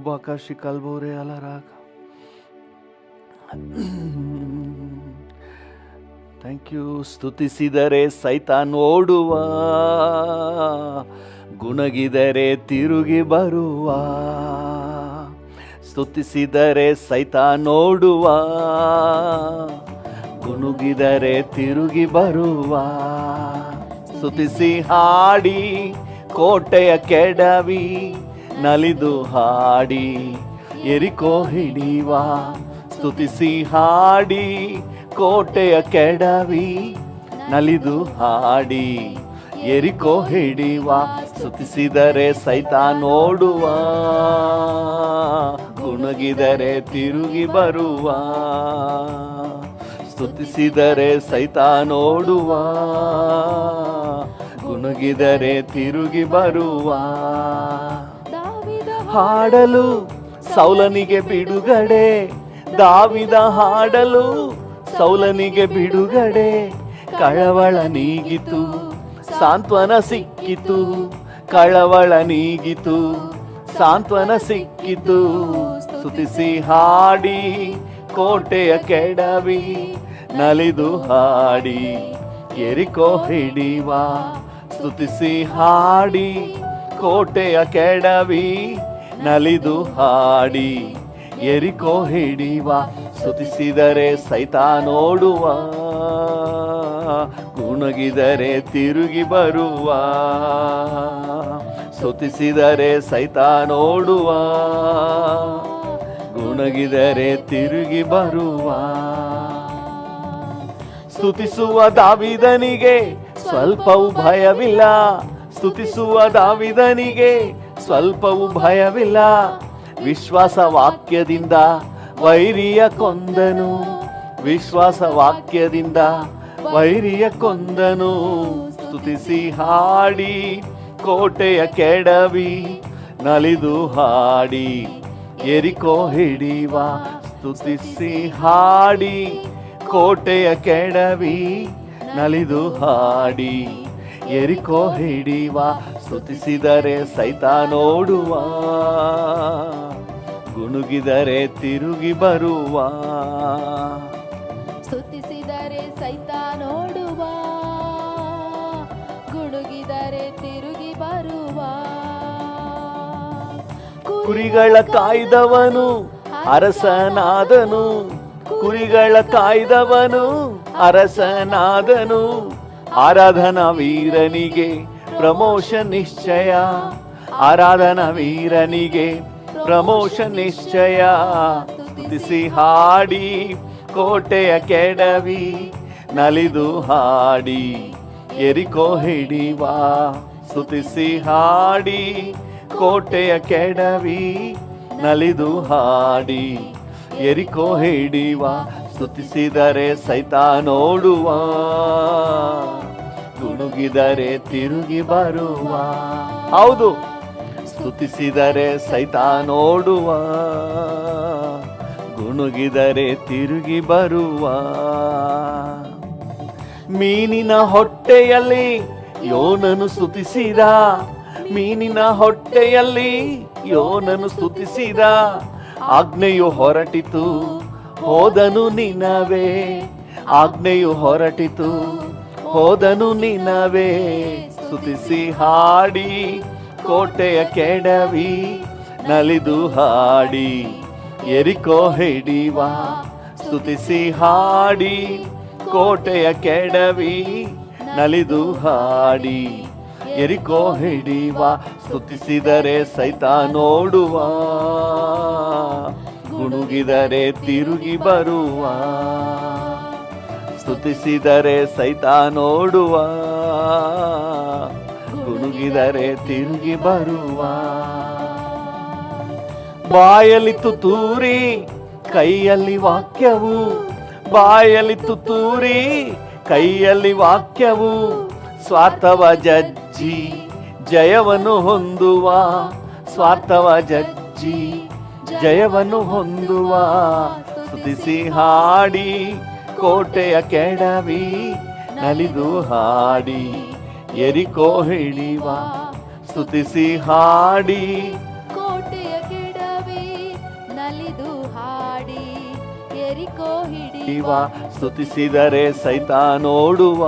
ಬಾಕಾಶಿ ಕಲ್ಬೋರೆ ಅಲರಾಗ. Thank you. ಸ್ತುತಿಸಿದರೆ ಸೈತಾನ್ ಓಡುವ, ಗುಣಗಿದರೆ ತಿರುಗಿ ಬರುವ. ಸ್ತುತಿಸಿದರೆ ಸೈತಾನ್ ಓಡುವ, ಗುಣಗಿದರೆ ತಿರುಗಿ ಬರುವ. ಸ್ತುತಿಸಿ ಹಾಡಿ ಕೋಟೆಯ ಕೆಡವಿ, ನಲಿದು ಹಾಡಿ ಎರಿಕೋ ಹಿಡಿಯುವ. ಸ್ತುತಿಸಿ ಹಾಡಿ ಕೋಟೆಯ ಕೆಡವಿ, ನಲಿದು ಹಾಡಿ ಎರಿಕೋ ಹಿಡಿಯುವ. ಸ್ತುತಿಸಿದರೆ ಸೈತಾನ್ ಓಡುವ, ಗುಣಗಿದರೆ ತಿರುಗಿ ಬರುವ. ಸ್ತುತಿಸಿದರೆ ಸೈತಾನ್ ಓಡುವ, ಗುಣಗಿದರೆ ತಿರುಗಿ ಬರುವ. ಹಾಡಲು ಸೌಲನಿಗೆ ಬಿಡುಗಡೆ, ದಾವಿದ ಹಾಡಲು ಸೌಲನಿಗೆ ಬಿಡುಗಡೆ. ಕಳವಳ ನೀಗಿತು, ಸಾಂತ್ವನ ಸಿಕ್ಕಿತು. ಕಳವಳ ನೀಗಿತು, ಸಾಂತ್ವನ ಸಿಕ್ಕಿತು. ಸ್ತುತಿಸಿ ಹಾಡಿ ಕೋಟೆಯ ಕೆಡವಿ, ನಲಿದು ಹಾಡಿ ಎರಿಕೋ ಹಿಡಿಯುವ. ಸ್ತುತಿಸಿ ಹಾಡಿ ಕೋಟೆಯ ಕೆಡವಿ, ನಲಿದು ಹಾಡಿ ಎರಿಕೋ ಹಿಡಿಯುವ. ಸ್ತುತಿಸಿದರೆ ಸೈತಾನ್ ಓಡುವ, ಗುಣಗಿದರೆ ತಿರುಗಿ ಬರುವ. ಸ್ತುತಿಸಿದರೆ ಸೈತಾನ್ ಓಡುವ, ಗುಣಗಿದರೆ ತಿರುಗಿ ಬರುವ. ಸ್ತುತಿಸುವ ದಾವಿದನಿಗೆ ಸ್ವಲ್ಪವೂ ಭಯವಿಲ್ಲ. ಸ್ತುತಿಸುವ ದಾವಿದನಿಗೆ ಸ್ವಲ್ಪವೂ ಭಯವಿಲ್ಲ. ವಿಶ್ವಾಸ ವಾಕ್ಯದಿಂದ ವೈರಿಯ ಕೊಂದನು. ವಿಶ್ವಾಸ ವಾಕ್ಯದಿಂದ ವೈರಿಯ ಕೊಂದನು. ಸ್ತುತಿಸಿ ಹಾಡಿ ಕೋಟೆಯ ಕೆಡವಿ, ನಲಿದು ಹಾಡಿ ಎರಿಕೋ ಹಿಡಿಯುವ. ಸ್ತುತಿಸಿ ಹಾಡಿ ಕೋಟೆಯ ಕೆಡವಿ, ನಲಿದು ಹಾಡಿ ಎರಿಕೋ ಹಿಡಿಯುವ. ಸ್ತುತಿಸಿದರೆ ಸೈತಾನ್ ಓಡುವ, ಗುಣುಗಿದರೆ ತಿರುಗಿ ಬರುವ. ಸ್ತುತಿಸಿದರೆ ಸೈತಾನ್ ಓಡುವ, ಗುಣುಗಿದರೆ ತಿರುಗಿ ಬರುವ. ಕುರಿಗಳ ಕಾಯ್ದವನು ಅರಸನಾದನು. ಕುರಿಗಳ ಕಾಯ್ದವನು ಅರಸನಾದನು. ಆರಾಧನಾ ವೀರನಿಗೆ ಪ್ರಮೋಷನ್ ನಿಶ್ಚಯ. ಆರಾಧನಾ ವೀರನಿಗೆ ಪ್ರಮೋಷನ್ ನಿಶ್ಚಯ. ಸ್ತುತಿಸಿ ಹಾಡಿ ಕೋಟೆಯ ಕೆಡವಿ, ನಲಿದು ಹಾಡಿ ಎರಿಕೋ ಹಿಡಿಯುವ. ಸ್ತುತಿಸಿ ಹಾಡಿ ಕೋಟೆಯ ಕೆಡವಿ, ನಲಿದು ಹಾಡಿ ಎರಿಕೋ ಹಿಡಿಯುವ. ಸ್ತುತಿಸಿದರೆ ಸೈತಾನ್ ಓಡುವ, ಗುಣುಗಿದರೆ ತಿರುಗಿ ಬರುವ. ಹೌದು, ಸ್ತುತಿಸಿದರೆ ಸೈತಾನ್ ಓಡುವ, ಗುಣುಗಿದರೆ ತಿರುಗಿ ಬರುವ. ಮೀನಿನ ಹೊಟ್ಟೆಯಲ್ಲಿ ಯೋನನು ಸ್ತುತಿಸಿದ. ಮೀನಿನ ಹೊಟ್ಟೆಯಲ್ಲಿ ಯೋನನು ಸ್ತುತಿಸಿದ. ಆಜ್ಞೆಯು ಹೊರಟಿತು, ಹೋದನು ನಿನವೇ. ಆಜ್ಞೆಯು ಹೊರಟಿತು, ಹೋದನು ನಿನವೇ. ಸ್ತುತಿಸಿ ಹಾಡಿ ಕೋಟೆಯ ಕೆಡವಿ, ನಲಿದು ಹಾಡಿ ಎರಿಕೋ ಹಿಡಿಯುವ. ಸ್ತುತಿಸಿ ಹಾಡಿ ಕೋಟೆಯ ಕೆಡವಿ, ನಲಿದು ಹಾಡಿ ಎರಿಕೋ ಹಿಡಿಯುವ. ಸ್ತುತಿಸಿದರೆ ಸೈತಾನ್ ಓಡುವ, ಗುಣುಗಿದರೆ ತಿರುಗಿ ಬರುವ. ಸ್ತುತಿಸಿದರೆ ಸೈತಾನ್ ಓಡುವ, ಗುಣುಗಿದರೆ ತಿರುಗಿ ಬರುವ. ಬಾಯಲ್ಲಿ ತುತ್ತೂರಿ ಕೈಯಲ್ಲಿ ವಾಕ್ಯವು. ಬಾಯಲ್ಲಿ ತುತ್ತೂರಿ ಕೈಯಲ್ಲಿ ವಾಕ್ಯವು. ಸ್ವಾರ್ಥವ ಜಜ್ಜಿ ಜಯವನ್ನು ಹೊಂದುವ. ಸ್ವಾರ್ಥವ ಜಜ್ಜಿ ಜಯವನ್ನು ಹೊಂದುವ. ಸ್ತುತಿಸಿ ಹಾಡಿ ಕೋಟೆಯ ಕೆಡವಿ, ನಲಿದು ಹಾಡಿ ಎರಿಕೋ ಹಿಡಿಯುವ. ಸ್ತುತಿಸಿ ಹಾಡಿ ಕೋಟೆಯ ಕೆಡವಿ, ಸ್ತುತಿಸಿದರೆ ಸೈತಾನೋಡುವ,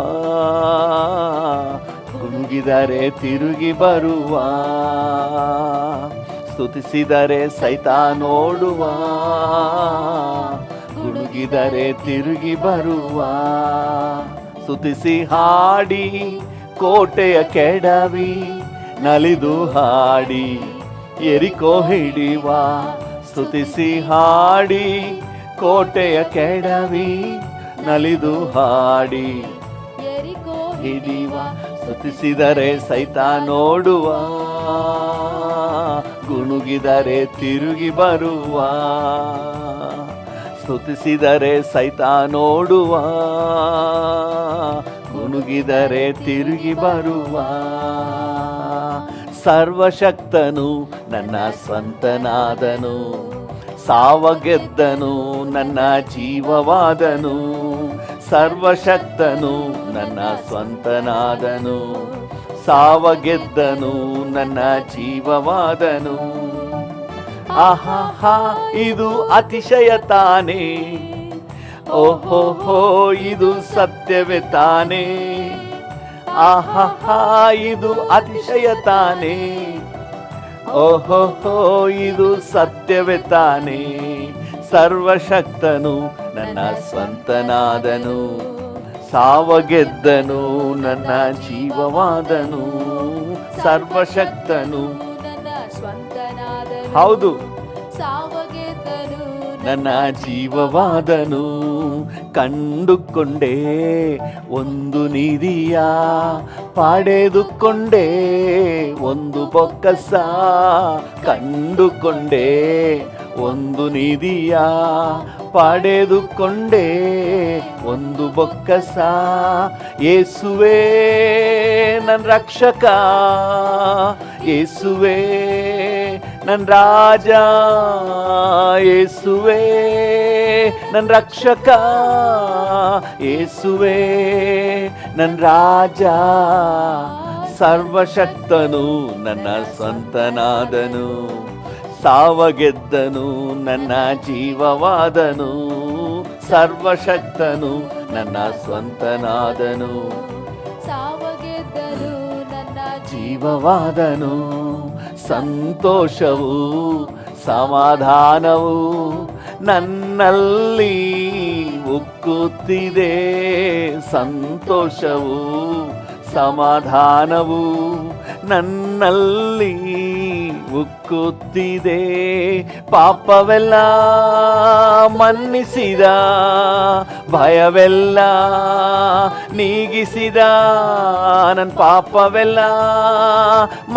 ಗುನುಗಿದರೆ ತಿರುಗಿ ಬರುವ. ಸ್ತುತಿಸಿದರೆ ಸೈತಾನೋಡುವ, ಗುನುಗಿದರೆ ತಿರುಗಿ ಬರುವ. ಸ್ತುತಿಸಿ ಹಾಡಿ ಕೋಟೆಯ ಕೆಡವಿ, ನಲಿದು ಹಾಡಿ ಎರಿಕೋ ಹಿಡಿವ. ಸ್ತುತಿಸಿ ಹಾಡಿ ಕೋಟೆಯ ಕೆಡವಿ, ನಲಿದು ಹಾಡಿ ಎರಿಕೋ ಹಿಡಿವ. ಸ್ತುತಿಸಿದರೆ ಸೈತಾನೋಡುವ, ಗುನುಗಿದರೆ ತಿರುಗಿ ಬರುವ. ಸ್ತುತಿಸಿದರೆ ಸೈತಾನೋಡುವ, ಗುನುಗಿದರೆ ತಿರುಗಿ ಬರುವ. ಸರ್ವಶಕ್ತನು ನನ್ನ ಸ್ವಂತನಾದನು, ಸಾವ ಗೆದ್ದನು ನನ್ನ ಜೀವವಾದನು. ಸರ್ವಶಕ್ತನು ನನ್ನ ಸ್ವಂತನಾದನು, ಸಾವ ಗೆದ್ದನು ನನ್ನ ಜೀವವಾದನು. ಆಹಾ ಇದು ಅತಿಶಯ ತಾನೇ, ಓಹೋ ಇದು ಸತ್ಯವೇ ತಾನೇ. ಆಹಾ ಇದು ಅತಿಶಯ ತಾನೇ, ಓಹೋ ಇದು ಸತ್ಯವೇ ತಾನೇ. ಸರ್ವಶಕ್ತನು ನನ್ನ ಸ್ವಂತನಾದನು, ಸಾವ ಗೆದ್ದನು ನನ್ನ ಜೀವವಾದನು. ಸರ್ವಶಕ್ತನು ನನ್ನ ಸ್ವಂತನಾದನು, ಹೌದು, ಸಾವಗೆದ್ದನು ನನ್ನ ಜೀವವಾದನು. ಕಂಡುಕೊಂಡೆ ಒಂದು ನಿಧಿಯ, ಪಡೆದುಕೊಂಡೆ ಒಂದು ಬೊಕ್ಕಸ. ಕಂಡುಕೊಂಡೆ ಒಂದು ನಿಧಿಯ, ಪಡೆದುಕೊಂಡೆ ಒಂದು ಬೊಕ್ಕಸ. ಯೇಸುವೇ ನನ್ನ ರಕ್ಷಕ, ಯೇಸುವೇ ನನ್ನ ರಾಜ, ಯೇಸುವೇ ನನ್ನ ರಕ್ಷಕ, ಯೇಸುವೇ ನನ್ನ ರಾಜ. ಸರ್ವಶಕ್ತನು ನನ್ನ ಸ್ವಂತನಾದನು, ಸಾವ ಗೆದ್ದನು ನನ್ನ ಜೀವವಾದನು. ಸರ್ವಶಕ್ತನು ನನ್ನ ಸ್ವಂತನಾದನು, ಸಾವಗೆದ್ದನು ನನ್ನ ಜೀವವಾದನು. ಸಂತೋಷವು ಸಮಾಧಾನವು ನನ್ನಲ್ಲಿ ಉಕ್ಕುತ್ತಿದೆ. ಸಂತೋಷವು ಸಮಾಧಾನವು ನನ್ನಲ್ಲಿ ಉಕ್ಕುತ್ತಿದೆ. ಪಾಪವೆಲ್ಲ ಮನ್ನಿಸಿದ, ಭಯವೆಲ್ಲ ನೀಗಿಸಿದ. ನನ್ನ ಪಾಪವೆಲ್ಲ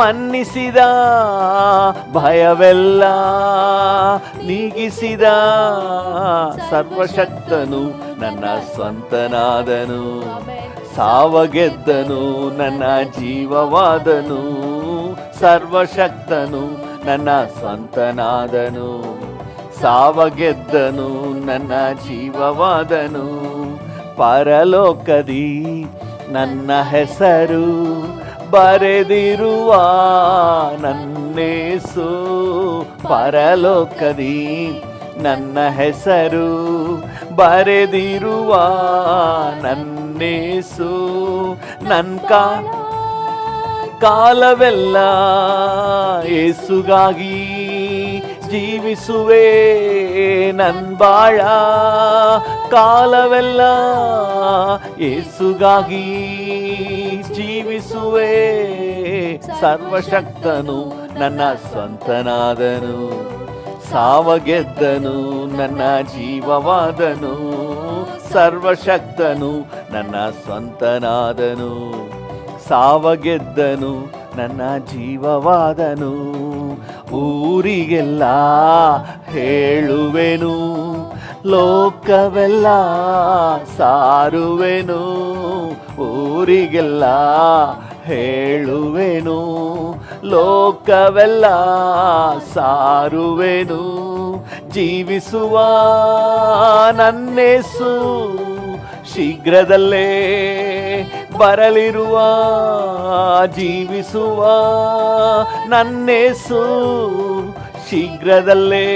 ಮನ್ನಿಸಿದ, ಭಯವೆಲ್ಲ ನೀಗಿಸಿದ. ಸರ್ವಶಕ್ತನು ನನ್ನ ಸ್ವಂತನಾದನು, ಸಾವ ಗೆದ್ದನು ನನ್ನ ಜೀವವಾದನು. ಸರ್ವಶಕ್ತನು ನನ್ನ ಸ್ವಂತನಾದನು, ಸಾವ ಗೆದ್ದನು ನನ್ನ ಜೀವವಾದನು. ಪರಲೋಕದಿ ನನ್ನ ಹೆಸರು ಬರೆದಿರುವ ನನ್ನೇಸು, ಪರಲೋಕದಿ ನನ್ನ ಹೆಸರು ಬರೆದಿರುವ ನನ್ನೇಸು. ನನ್ನ ಕಾಲವೆಲ್ಲ ಯೇಸುಗಾಗಿ ಜೀವಿಸುವೆ. ನನ್ ಬಾಳ ಕಾಲವೆಲ್ಲ ಯೇಸುಗಾಗಿ ಜೀವಿಸುವೆ. ಸರ್ವಶಕ್ತನು ನನ್ನ ಸ್ವಂತನಾದನು, ಸಾವ ಗೆದ್ದನು ನನ್ನ ಜೀವವಾದನು. ಸರ್ವಶಕ್ತನು ನನ್ನ ಸ್ವಂತನಾದನು, ಸಾವ ಗೆದ್ದನು ನನ್ನ ಜೀವವಾದನು. ಊರಿಗೆಲ್ಲ ಹೇಳುವೆನು, ಲೋಕವೆಲ್ಲ ಸಾರುವೆನು. ಊರಿಗೆಲ್ಲ ಹೇಳುವೆನು, ಲೋಕವೆಲ್ಲ ಸಾರುವೆನು. ಜೀವಿಸುವ ನನ್ನೇಸು ಶೀಘ್ರದಲ್ಲೇ ಬರಲಿರುವ. ಜೀವಿಸುವ ನನ್ನೇಸು ಶೀಘ್ರದಲ್ಲೇ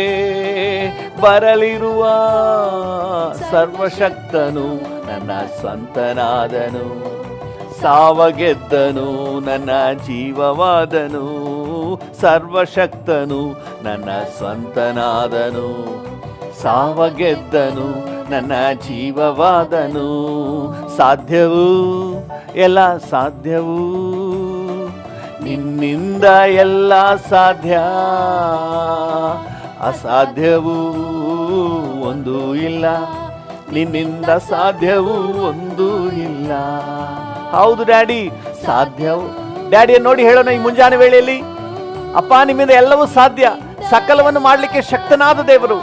ಬರಲಿರುವ ಸರ್ವಶಕ್ತನು ನನ್ನ ಸ್ವಂತನಾದನು. ಸಾವ ಗೆದ್ದನು ನನ್ನ ಜೀವವಾದನು. ಸರ್ವಶಕ್ತನು ನನ್ನ ಸ್ವಂತನಾದನು. ಸಾವ ಗೆದ್ದನು ನನ್ನ ಜೀವವಾದನು. ಸಾಧ್ಯವು ಎಲ್ಲ ಸಾಧ್ಯವು, ನಿನ್ನಿಂದ ಎಲ್ಲ ಸಾಧ್ಯ. ಅಸಾಧ್ಯವು ಒಂದು ಇಲ್ಲ, ನಿನ್ನಿಂದ ಸಾಧ್ಯವು ಒಂದು ಇಲ್ಲ. ಹೌದು ಡ್ಯಾಡಿ, ಸಾಧ್ಯವು. ಡ್ಯಾಡಿಯನ್ನು ನೋಡಿ ಹೇಳೋಣ ಈ ಮುಂಜಾನೆ ವೇಳೆಯಲ್ಲಿ, ಅಪ್ಪ ನಿಮ್ಮಿಂದ ಎಲ್ಲವೂ ಸಾಧ್ಯ, ಸಕಲವನ್ನು ಮಾಡಲಿಕ್ಕೆ ಶಕ್ತನಾದ ದೇವರು.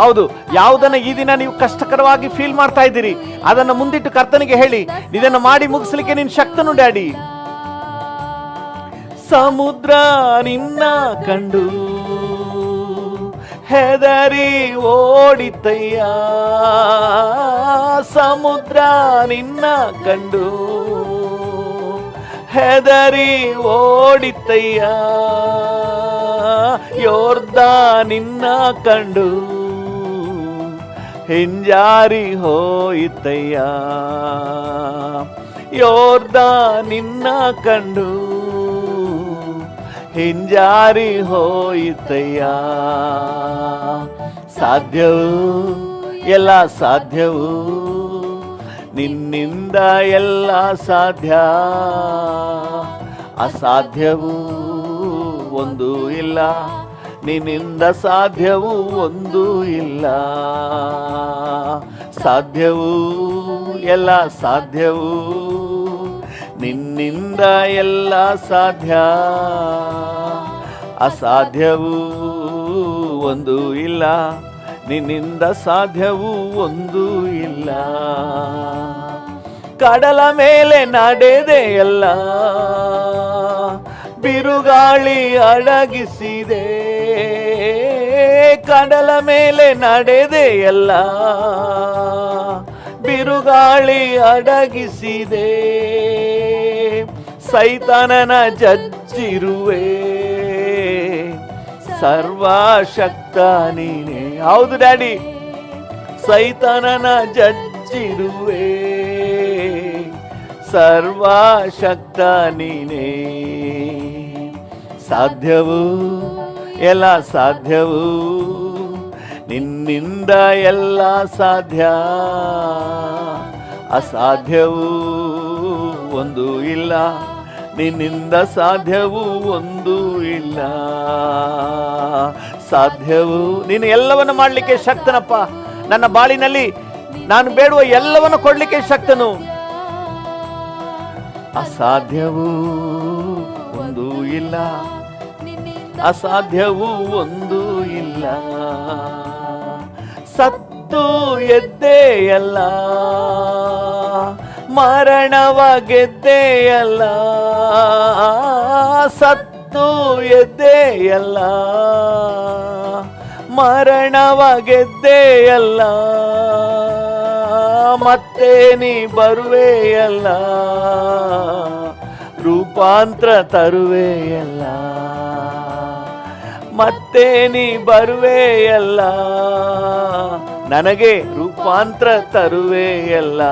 ಹೌದು, ಯಾವುದನ್ನ ಈ ದಿನ ನೀವು ಕಷ್ಟಕರವಾಗಿ ಫೀಲ್ ಮಾಡ್ತಾ ಇದ್ದೀರಿ ಅದನ್ನು ಮುಂದಿಟ್ಟು ಕರ್ತನಿಗೆ ಹೇಳಿ, ಇದನ್ನು ಮಾಡಿ ಮುಗಿಸ್ಲಿಕ್ಕೆ ನೀನು ಶಕ್ತನು ಡ್ಯಾಡಿ. ಸಮುದ್ರ ನಿನ್ನ ಕಂಡು ಹೆದರಿ ಓಡಿತಯ್ಯ. ಸಮುದ್ರ ನಿನ್ನ ಕಂಡು ಹೆದರಿ ಓಡಿತಯ್ಯ. ಯೋರ್ದಾನ್ ನಿನ್ನ ಕಂಡು ಹಿಂಜಾರಿ ಹೋಯಿತಯ್ಯ. ಯೋರ್ದಾನ್ ನಿನ್ನ ಕಂಡು ಹಿಂಜಾರಿ ಹೋಯಿತಯ್ಯ. ಸಾಧ್ಯವು ಎಲ್ಲ ಸಾಧ್ಯವು, ನಿನ್ನಿಂದ ಎಲ್ಲ ಸಾಧ್ಯ. ಅಸಾಧ್ಯವು ಒಂದು ಇಲ್ಲ, ನಿನ್ನಿಂದ ಸಾಧ್ಯವು ಒಂದು ಇಲ್ಲ. ಸಾಧ್ಯವು ಎಲ್ಲ ಸಾಧ್ಯವು, ನಿನ್ನಿಂದ ಎಲ್ಲ ಸಾಧ್ಯ. ಅಸಾಧ್ಯವು ಒಂದು ಇಲ್ಲ, ನಿನ್ನಿಂದ ಸಾಧ್ಯವು ಒಂದು ಇಲ್ಲ. ಕಡಲ ಮೇಲೆ ನಡೆದೆಯಲ್ಲ, ಬಿರುಗಾಳಿ ಅಡಗಿಸಿದೆ. ಕಡಲ ಮೇಲೆ ನಡೆದೆಯಲ್ಲ, ಬಿರುಗಾಳಿ ಅಡಗಿಸಿದೆ. ಸೈತಾನನ ಜಜ್ಜಿರುವೆ, ಸರ್ವಶಕ್ತ ನೀನೇ. ಹೌದು ಡ್ಯಾಡಿ, ಸೈತಾನನ ಜಜ್ಜಿರುವೆ, ಸರ್ವಶಕ್ತ ನೀನೇ. ಸಾಧ್ಯವು ಎಲ್ಲ ಸಾಧ್ಯವು, ನಿನ್ನಿಂದ ಎಲ್ಲ ಸಾಧ್ಯ. ಅಸಾಧ್ಯವು ಒಂದು ಇಲ್ಲ, ನಿನ್ನಿಂದ ಸಾಧ್ಯವು ಒಂದು ಇಲ್ಲ. ಸಾಧ್ಯವು, ನೀನು ಎಲ್ಲವನ್ನು ಮಾಡಲಿಕ್ಕೆ ಶಕ್ತನಪ್ಪ. ನನ್ನ ಬಾಳಿನಲ್ಲಿ ನಾನು ಬೇಡುವ ಎಲ್ಲವನ್ನು ಕೊಡ್ಲಿಕ್ಕೆ ಶಕ್ತನು. ಅಸಾಧ್ಯವು ಒಂದು ಇಲ್ಲ, ಅಸಾಧ್ಯವು ಒಂದು ಇಲ್ಲ. ಸತ್ತು ಎದ್ದೆಯಲ್ಲ, ಮರಣವ ಗೆದ್ದೆಯಲ್ಲ. ಸತ್ತು ಎದ್ದೆಯಲ್ಲ, ಮರಣವ ಗೆದ್ದೆಯಲ್ಲ. ಮತ್ತೆ ನೀ ಬರುವೆಯಲ್ಲ, ರೂಪಾಂತರ ತರುವೆಯಲ್ಲ. ಮತ್ತೆ ನೀ ಬರುವೆಯಲ್ಲ, ನನಗೆ ರೂಪಾಂತರ ತರುವೆಯಲ್ಲ.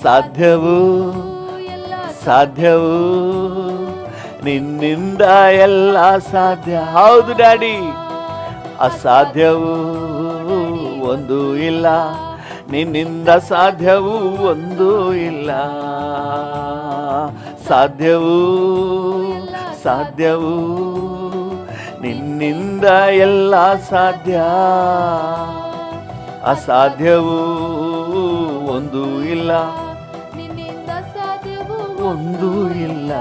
ಸಾಧ್ಯವು ಸಾಧ್ಯವು, ನಿನ್ನಿಂದ ಎಲ್ಲ ಸಾಧ್ಯ. ಹೌದು ಡ್ಯಾಡಿ, ಅಸಾಧ್ಯವು ಒಂದು ಇಲ್ಲ, ನಿನ್ನಿಂದ ಸಾಧ್ಯವು ಒಂದು ಇಲ್ಲ. ಸಾಧ್ಯವು ಸಾಧ್ಯವು, ನಿನ್ನಿಂದ ಎಲ್ಲ ಸಾಧ್ಯ. ಅಸಾಧ್ಯವು ಒಂದು ಇಲ್ಲ, ನಿನ್ನಿಂದ ಸಾಧ್ಯವು ಒಂದು ಇಲ್ಲ.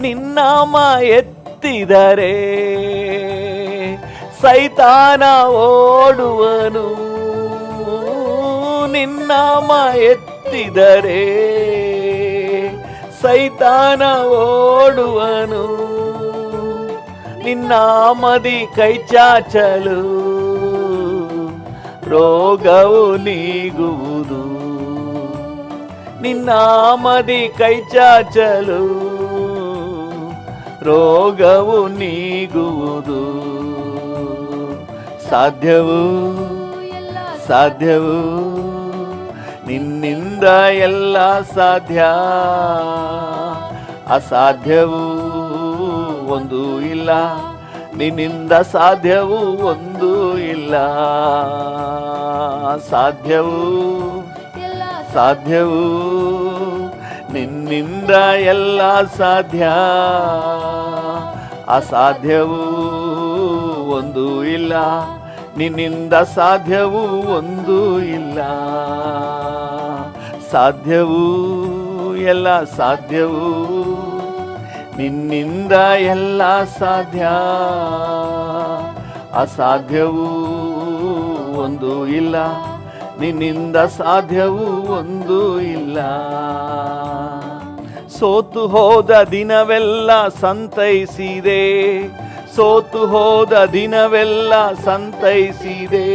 ನಿನ್ನಾಮ ಎತ್ತಿದರೆ ಸೈತಾನ ಓಡುವನು. ನಿನ್ನಾಮ ಎತ್ತಿದರೆ ಸೈತಾನ ಓಡುವನು. ನಿನ್ನಾಮದಿ ಕೈ ಚಾಚಲು ರೋಗವು ನೀಗುವುದು. ನಿನ್ನಾಮದಿ ಕೈ ಚಾಚಲು ರೋಗವು ನೀಗುವುದು. ಸಾಧ್ಯವು ಎಲ್ಲ ಸಾಧ್ಯವು ನಿನ್ನಿಂದ ಎಲ್ಲ ಸಾಧ್ಯ, ಅಸಾಧ್ಯವು ಒಂದು ಇಲ್ಲ, ನಿನ್ನಿಂದ ಸಾಧ್ಯವು ಒಂದು ಇಲ್ಲ. ಸಾಧ್ಯವು ಎಲ್ಲ ಸಾಧ್ಯವು ನಿನ್ನಿಂದ ಎಲ್ಲ ಸಾಧ್ಯ, ಅಸಾಧ್ಯವು ಒಂದು ಇಲ್ಲ, ನಿನ್ನಿಂದ ಸಾಧ್ಯವು ಒಂದು ಇಲ್ಲ. ಸಾಧ್ಯವು ಎಲ್ಲ ಸಾಧ್ಯವು ನಿನ್ನಿಂದ ಎಲ್ಲ ಸಾಧ್ಯ, ಅಸಾಧ್ಯವು ಒಂದು ಇಲ್ಲ, ನಿನ್ನಿಂದ ಸಾಧ್ಯವು ಒಂದು ಇಲ್ಲ. ಸೋತು ಹೋದ ದಿನವೆಲ್ಲ ಸಂತೈಸಿದೆ, ಸೋತು ಹೋದ ದಿನವೆಲ್ಲ ಸಂತೈಸಿದೆ,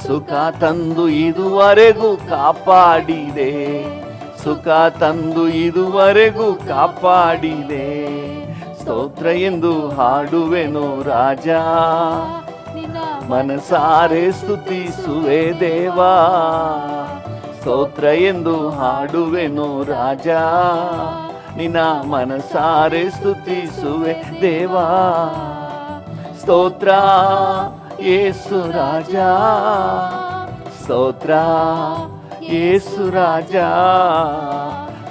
ಸುಖ ತಂದು ಇದುವರೆಗೂ ಕಾಪಾಡಿದೆ, ಸುಖ ತಂದು ಇದುವರೆಗೂ ಕಾಪಾಡಿದೆ. ಸ್ತೋತ್ರ ಎಂದು ಹಾಡುವೆನು ರಾಜ, ನಿನ್ನ ಮನಸಾರೆ ಸ್ತುತಿಸುವೆ ದೇವಾ. ಸ್ತೋತ್ರ ಎಂದು ಹಾಡುವೆನು ರಾಜ, ನಿನ್ನ ಮನಸಾರೆ ಸ್ತುತಿಸುವೆ ದೇವಾ. ಸ್ತೋತ್ರ ಯೇಸು ರಾಜ, ಸ್ತೋತ್ರ ಯೇಸು ರಾಜ,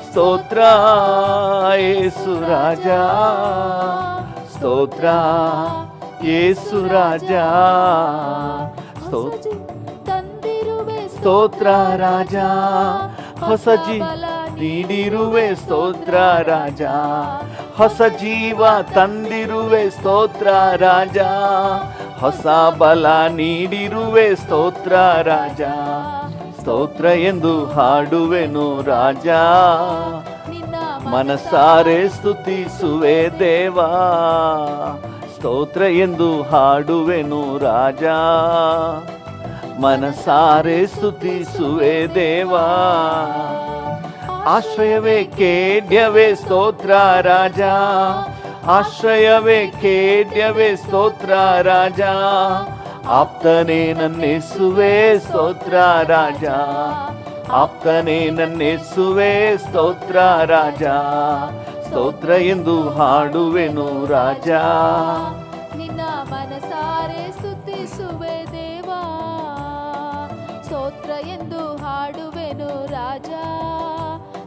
ಸ್ತೋತ್ರ ಯೇಸು ರಾಜ, ಸ್ತೋತ್ರ ಯೇಸು ರಾಜ. ಹೊಸ ತಂದಿರುವೆ ಸ್ತೋತ್ರ ರಾಜ, ಹೊಸ ನೀಡಿರುವೆ ಸ್ತೋತ್ರ ರಾಜ, ಹೊಸ ಜೀವ ತಂದಿರುವೆ ಸ್ತೋತ್ರ ರಾಜ, ಹೊಸ ಬಲ ನೀಡಿರುವೆ ಸ್ತೋತ್ರ ರಾಜ. ಸ್ತೋತ್ರ ಎಂದು ಹಾಡುವೆನು ರಾಜ, ನಿನ್ನ ಮನಸಾರೆ ಸ್ತುತಿಸುವೆ ದೇವಾ. ಸ್ತೋತ್ರ ಎಂದು ಹಾಡುವೆನು ರಾಜ, ಮನಸಾರೆ ಸ್ತುತಿಸುವೆ ದೇವಾ. ಆಶ್ರಯವೇ ಕೇಡ್ಯವೇ ಸ್ತೋತ್ರ ರಾಜ, ಆಶ್ರಯವೇ ಕೇಡ್ಯವೇ ಸ್ತೋತ್ರ ರಾಜ, ಆಪ್ತನೇ ನನ್ನೆಸುವೆ ಸ್ತೋತ್ರ ರಾಜ, ಆಪ್ತನೇ ನನ್ನೆಸುವೆ ಸ್ತೋತ್ರ ರಾಜ. ಸ್ತೋತ್ರ ಎಂದು ಹಾಡುವೆನು ರಾಜ, ನಿನ್ನ ಮನಸಾರೆ ಸ್ತುತಿಸುವೆ ದೇವಾ. ಸ್ತೋತ್ರ ಎಂದು ಹಾಡುವೆನು ರಾಜ,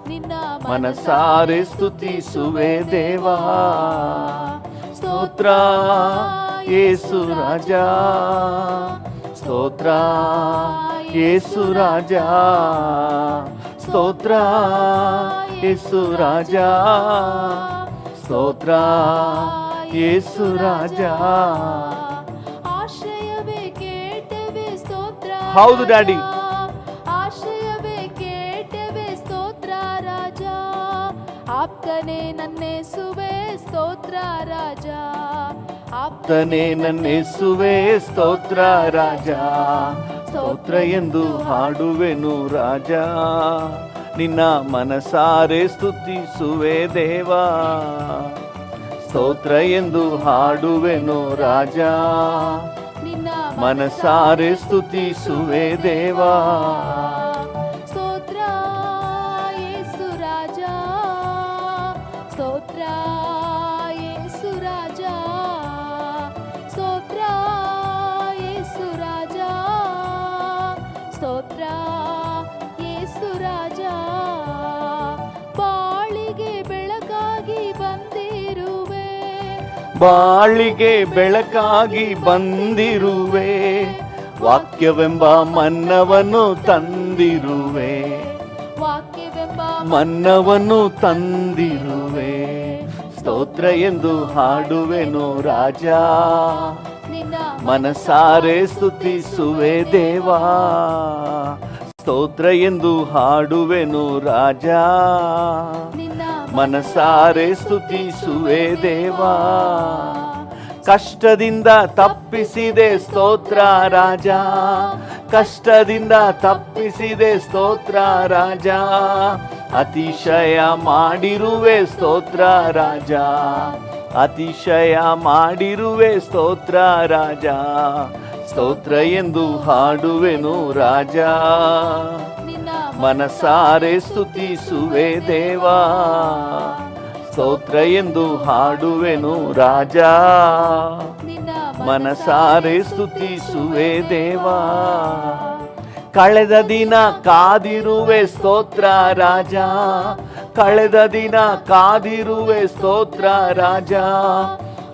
ನಿನ್ನ ಮನಸಾರೆ ಸ್ತುತಿಸುವೆ ದೇವಾ. ಸ್ತೋತ್ರ ಯೇಸು ರಾಜ, ಸ್ತೋತ್ರ ಯೇಸು ರಾಜ, ಸ್ತೋತ್ರ ಯೇಸು ರಾಜ, ಸ್ತೋತ್ರ ಯೇಸು ರಾಜ. ಆಶ್ರಯವೇ ಕೇಟವೇ ಸ್ತೋತ್ರ. ಹೌದು ಡ್ಯಾಡಿ. ಆಶ್ರಯವೇ ಕೇಟವೇ ಸ್ತೋತ್ರ ರಾಜ, ಆಪ್ತನೇ ನನ್ನೆಸುವೆ ಸ್ತೋತ್ರ ರಾಜ, ಆಪ್ತನೇ ನನ್ನೆಸುವೆ ಸ್ತೋತ್ರ ರಾಜ. ಸ್ತೋತ್ರ ಎಂದು ಹಾಡುವೆನು ರಾಜ, ನಿನ್ನ ಮನಸಾರೆ ಸ್ತುತಿಸುವೆ ದೇವಾ. ಸ್ತೋತ್ರ ಎಂದು ಹಾಡುವೆನು ರಾಜ, ನಿನ್ನ ಮನಸಾರೆ ಸ್ತುತಿಸುವೆ ದೇವಾ. ಸ್ತೋತ್ರ ಯೇಸು ರಾಜ, ಸ್ತೋತ್ರ ಯೇಸು ರಾಜ, ಸ್ತೋತ್ರ ಯೇಸು ರಾಜ, ಸ್ತೋತ್ರ ಯೇಸು ರಾಜ. ಬಾಳಿಗೆ ಬೆಳಕಾಗಿ ಬಂದಿರುವೆ, ಬಾಳಿಗೆ ಬೆಳಕಾಗಿ ಬಂದಿರುವೆ, ವಾಕ್ಯವೆಂಬ ಮನ್ನವನ್ನು ತಂದಿರುವೆ, ವಾಕ್ಯವೆಂಬ ಮನ್ನವನ್ನು ತಂದಿರುವೆ. ಸ್ತೋತ್ರ ಎಂದು ಹಾಡುವೆನು ರಾಜ, ನಿನ್ನ ಮನಸಾರೆ ಸ್ತುತಿಸುವೆ ದೇವಾ. ಸ್ತೋತ್ರ ಎಂದು ಹಾಡುವೆನು ರಾಜ, ನಿನ್ನ ಮನಸಾರೆ ಸ್ತುತಿಸುವೆ ದೇವಾ. ಕಷ್ಟದಿಂದ ತಪ್ಪಿಸಿದೆ ಸ್ತೋತ್ರ ರಾಜ, ಕಷ್ಟದಿಂದ ತಪ್ಪಿಸಿದೆ ಸ್ತೋತ್ರ ರಾಜ, ಅತಿಶಯ ಮಾಡಿರುವೆ ಸ್ತೋತ್ರ ರಾಜ, ಅತಿಶಯ ಮಾಡಿರುವೆ ಸ್ತೋತ್ರ ರಾಜ, ಸ್ತೋತ್ರ ಎಂದು ಹಾಡುವೆನು ರಾಜ, ನಿನ್ನ ಮನಸಾರೆ ಸ್ತುತಿಸುವೆ ದೇವಾ, ಸ್ತೋತ್ರ ಎಂದು ಹಾಡುವೆನು ರಾಜ, ನಿನ್ನ ಮನಸಾರೆ ಸ್ತುತಿಸುವೆ ದೇವಾ. ಕಳೆದ ದಿನ ಕಾದಿರುವೆ ಸ್ತೋತ್ರ ರಾಜ, ಕಳೆದ ದಿನ ಕಾದಿರುವೆ ಸ್ತೋತ್ರ ರಾಜ,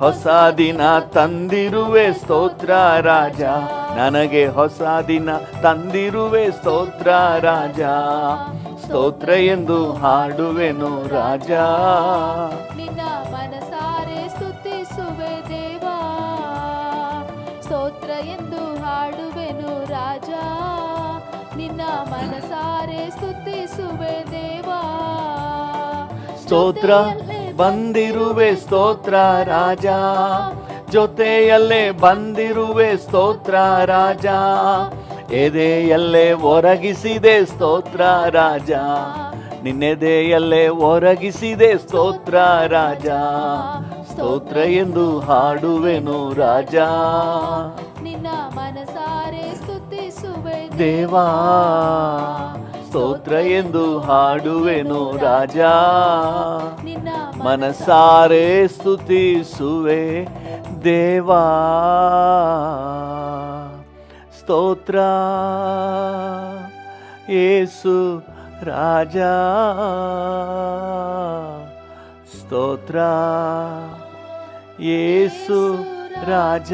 ಹೊಸ ದಿನ ತಂದಿರುವೆ ಸ್ತೋತ್ರ ರಾಜ, ನನಗೆ ಹೊಸ ದಿನ ತಂದಿರುವೆ ಸ್ತೋತ್ರ ರಾಜ, ಸ್ತೋತ್ರ ಎಂದು ಹಾಡುವೆನು ರಾಜ, ನಿನ್ನ ಮನಸಾರೆ ಸ್ತುತಿಸುವೆ ದೇವಾ, ಸ್ತೋತ್ರ ಎಂದು ಹಾಡುವೆನು ರಾಜ, ನಿನ್ನ ಮನಸಾರೆ ಸ್ತುತಿಸುವೆ ದೇವಾ. ಸ್ತೋತ್ರ ಬಂದಿರುವೆ ಸ್ತೋತ್ರ ರಾಜ, ಜೊತೆಯಲ್ಲೇ ಬಂದಿರುವೆ ಸ್ತೋತ್ರ ರಾಜ, ಎದೆಯಲ್ಲೇ ಒರಗಿಸಿದೆ ಸ್ತೋತ್ರ ರಾಜ, ನಿನ್ನೆದೆಯಲ್ಲೇ ಒರಗಿಸಿದೆ ಸ್ತೋತ್ರ ರಾಜ, ಸ್ತೋತ್ರ ಎಂದು ಹಾಡುವೆನು ರಾಜ, ನಿನ್ನ ಮನಸಾರೆ ಸ್ತುತಿಸುವೆ ದೇವಾ, ಸ್ತೋತ್ರ ಎಂದು ಹಾಡುವೆನು ರಾಜ, ನಿನ್ನ ಮನಸಾರೆ ಸ್ತುತಿಸುವೆ ದೇವಾ. ಸ್ತೋತ್ರ ಯೇಸು ರಾಜ, ಸ್ತೋತ್ರ ಯೇಸು ರಾಜ,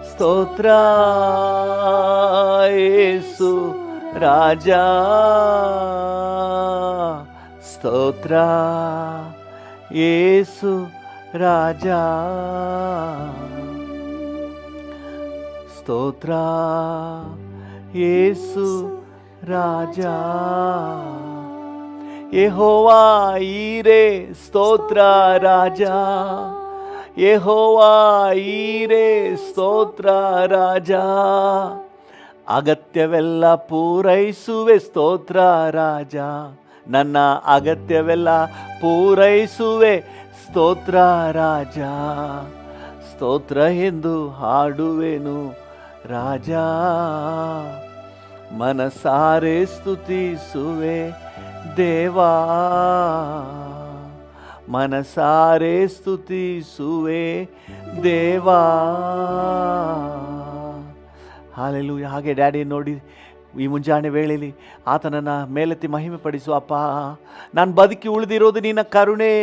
ಸ್ತೋತ್ರ ಯೇಸು ರಾಜ, ಸ್ತೋತ್ರ ಯೇಸು ರಾಜ, ಸ್ತೋತ್ರ ಯೇಸು ರಾಜ. ಯೆಹೋವಾ ಈರೆ ಸ್ತೋತ್ರ ರಾಜ, ಯೆಹೋವಾ ಈರೆ ಸ್ತೋತ್ರ ರಾಜ, ಅಗತ್ಯವೆಲ್ಲ ಪೂರೈಸುವೆ ಸ್ತೋತ್ರ ರಾಜ, ನನ್ನ ಅಗತ್ಯವೆಲ್ಲ ಪೂರೈಸುವೆ ಸ್ತೋತ್ರ ರಾಜ, ಸ್ತೋತ್ರ ಎಂದು ಹಾಡುವೆನು ರಾಜ, ಮನಸಾರೆ ಸ್ತುತಿಸುವೆ ದೇವಾ, ಮನಸಾರೆ ಸ್ತುತಿಸುವೆ ದೇವಾ. ಹಾಲೆಲೂಯ. ಹಾಗೆ ಡ್ಯಾಡಿ ನೋಡಿ ಈ ಮುಂಜಾನೆ ವೇಳೆಯಲ್ಲಿ ಆತನನ್ನು ಮೇಲೆತ್ತಿ ಮಹಿಮೆ ಪಡಿಸು. ಅಪ್ಪ, ನಾನು ಬದುಕಿ ಉಳಿದಿರೋದು ನಿನ್ನ ಕರುಣೆ,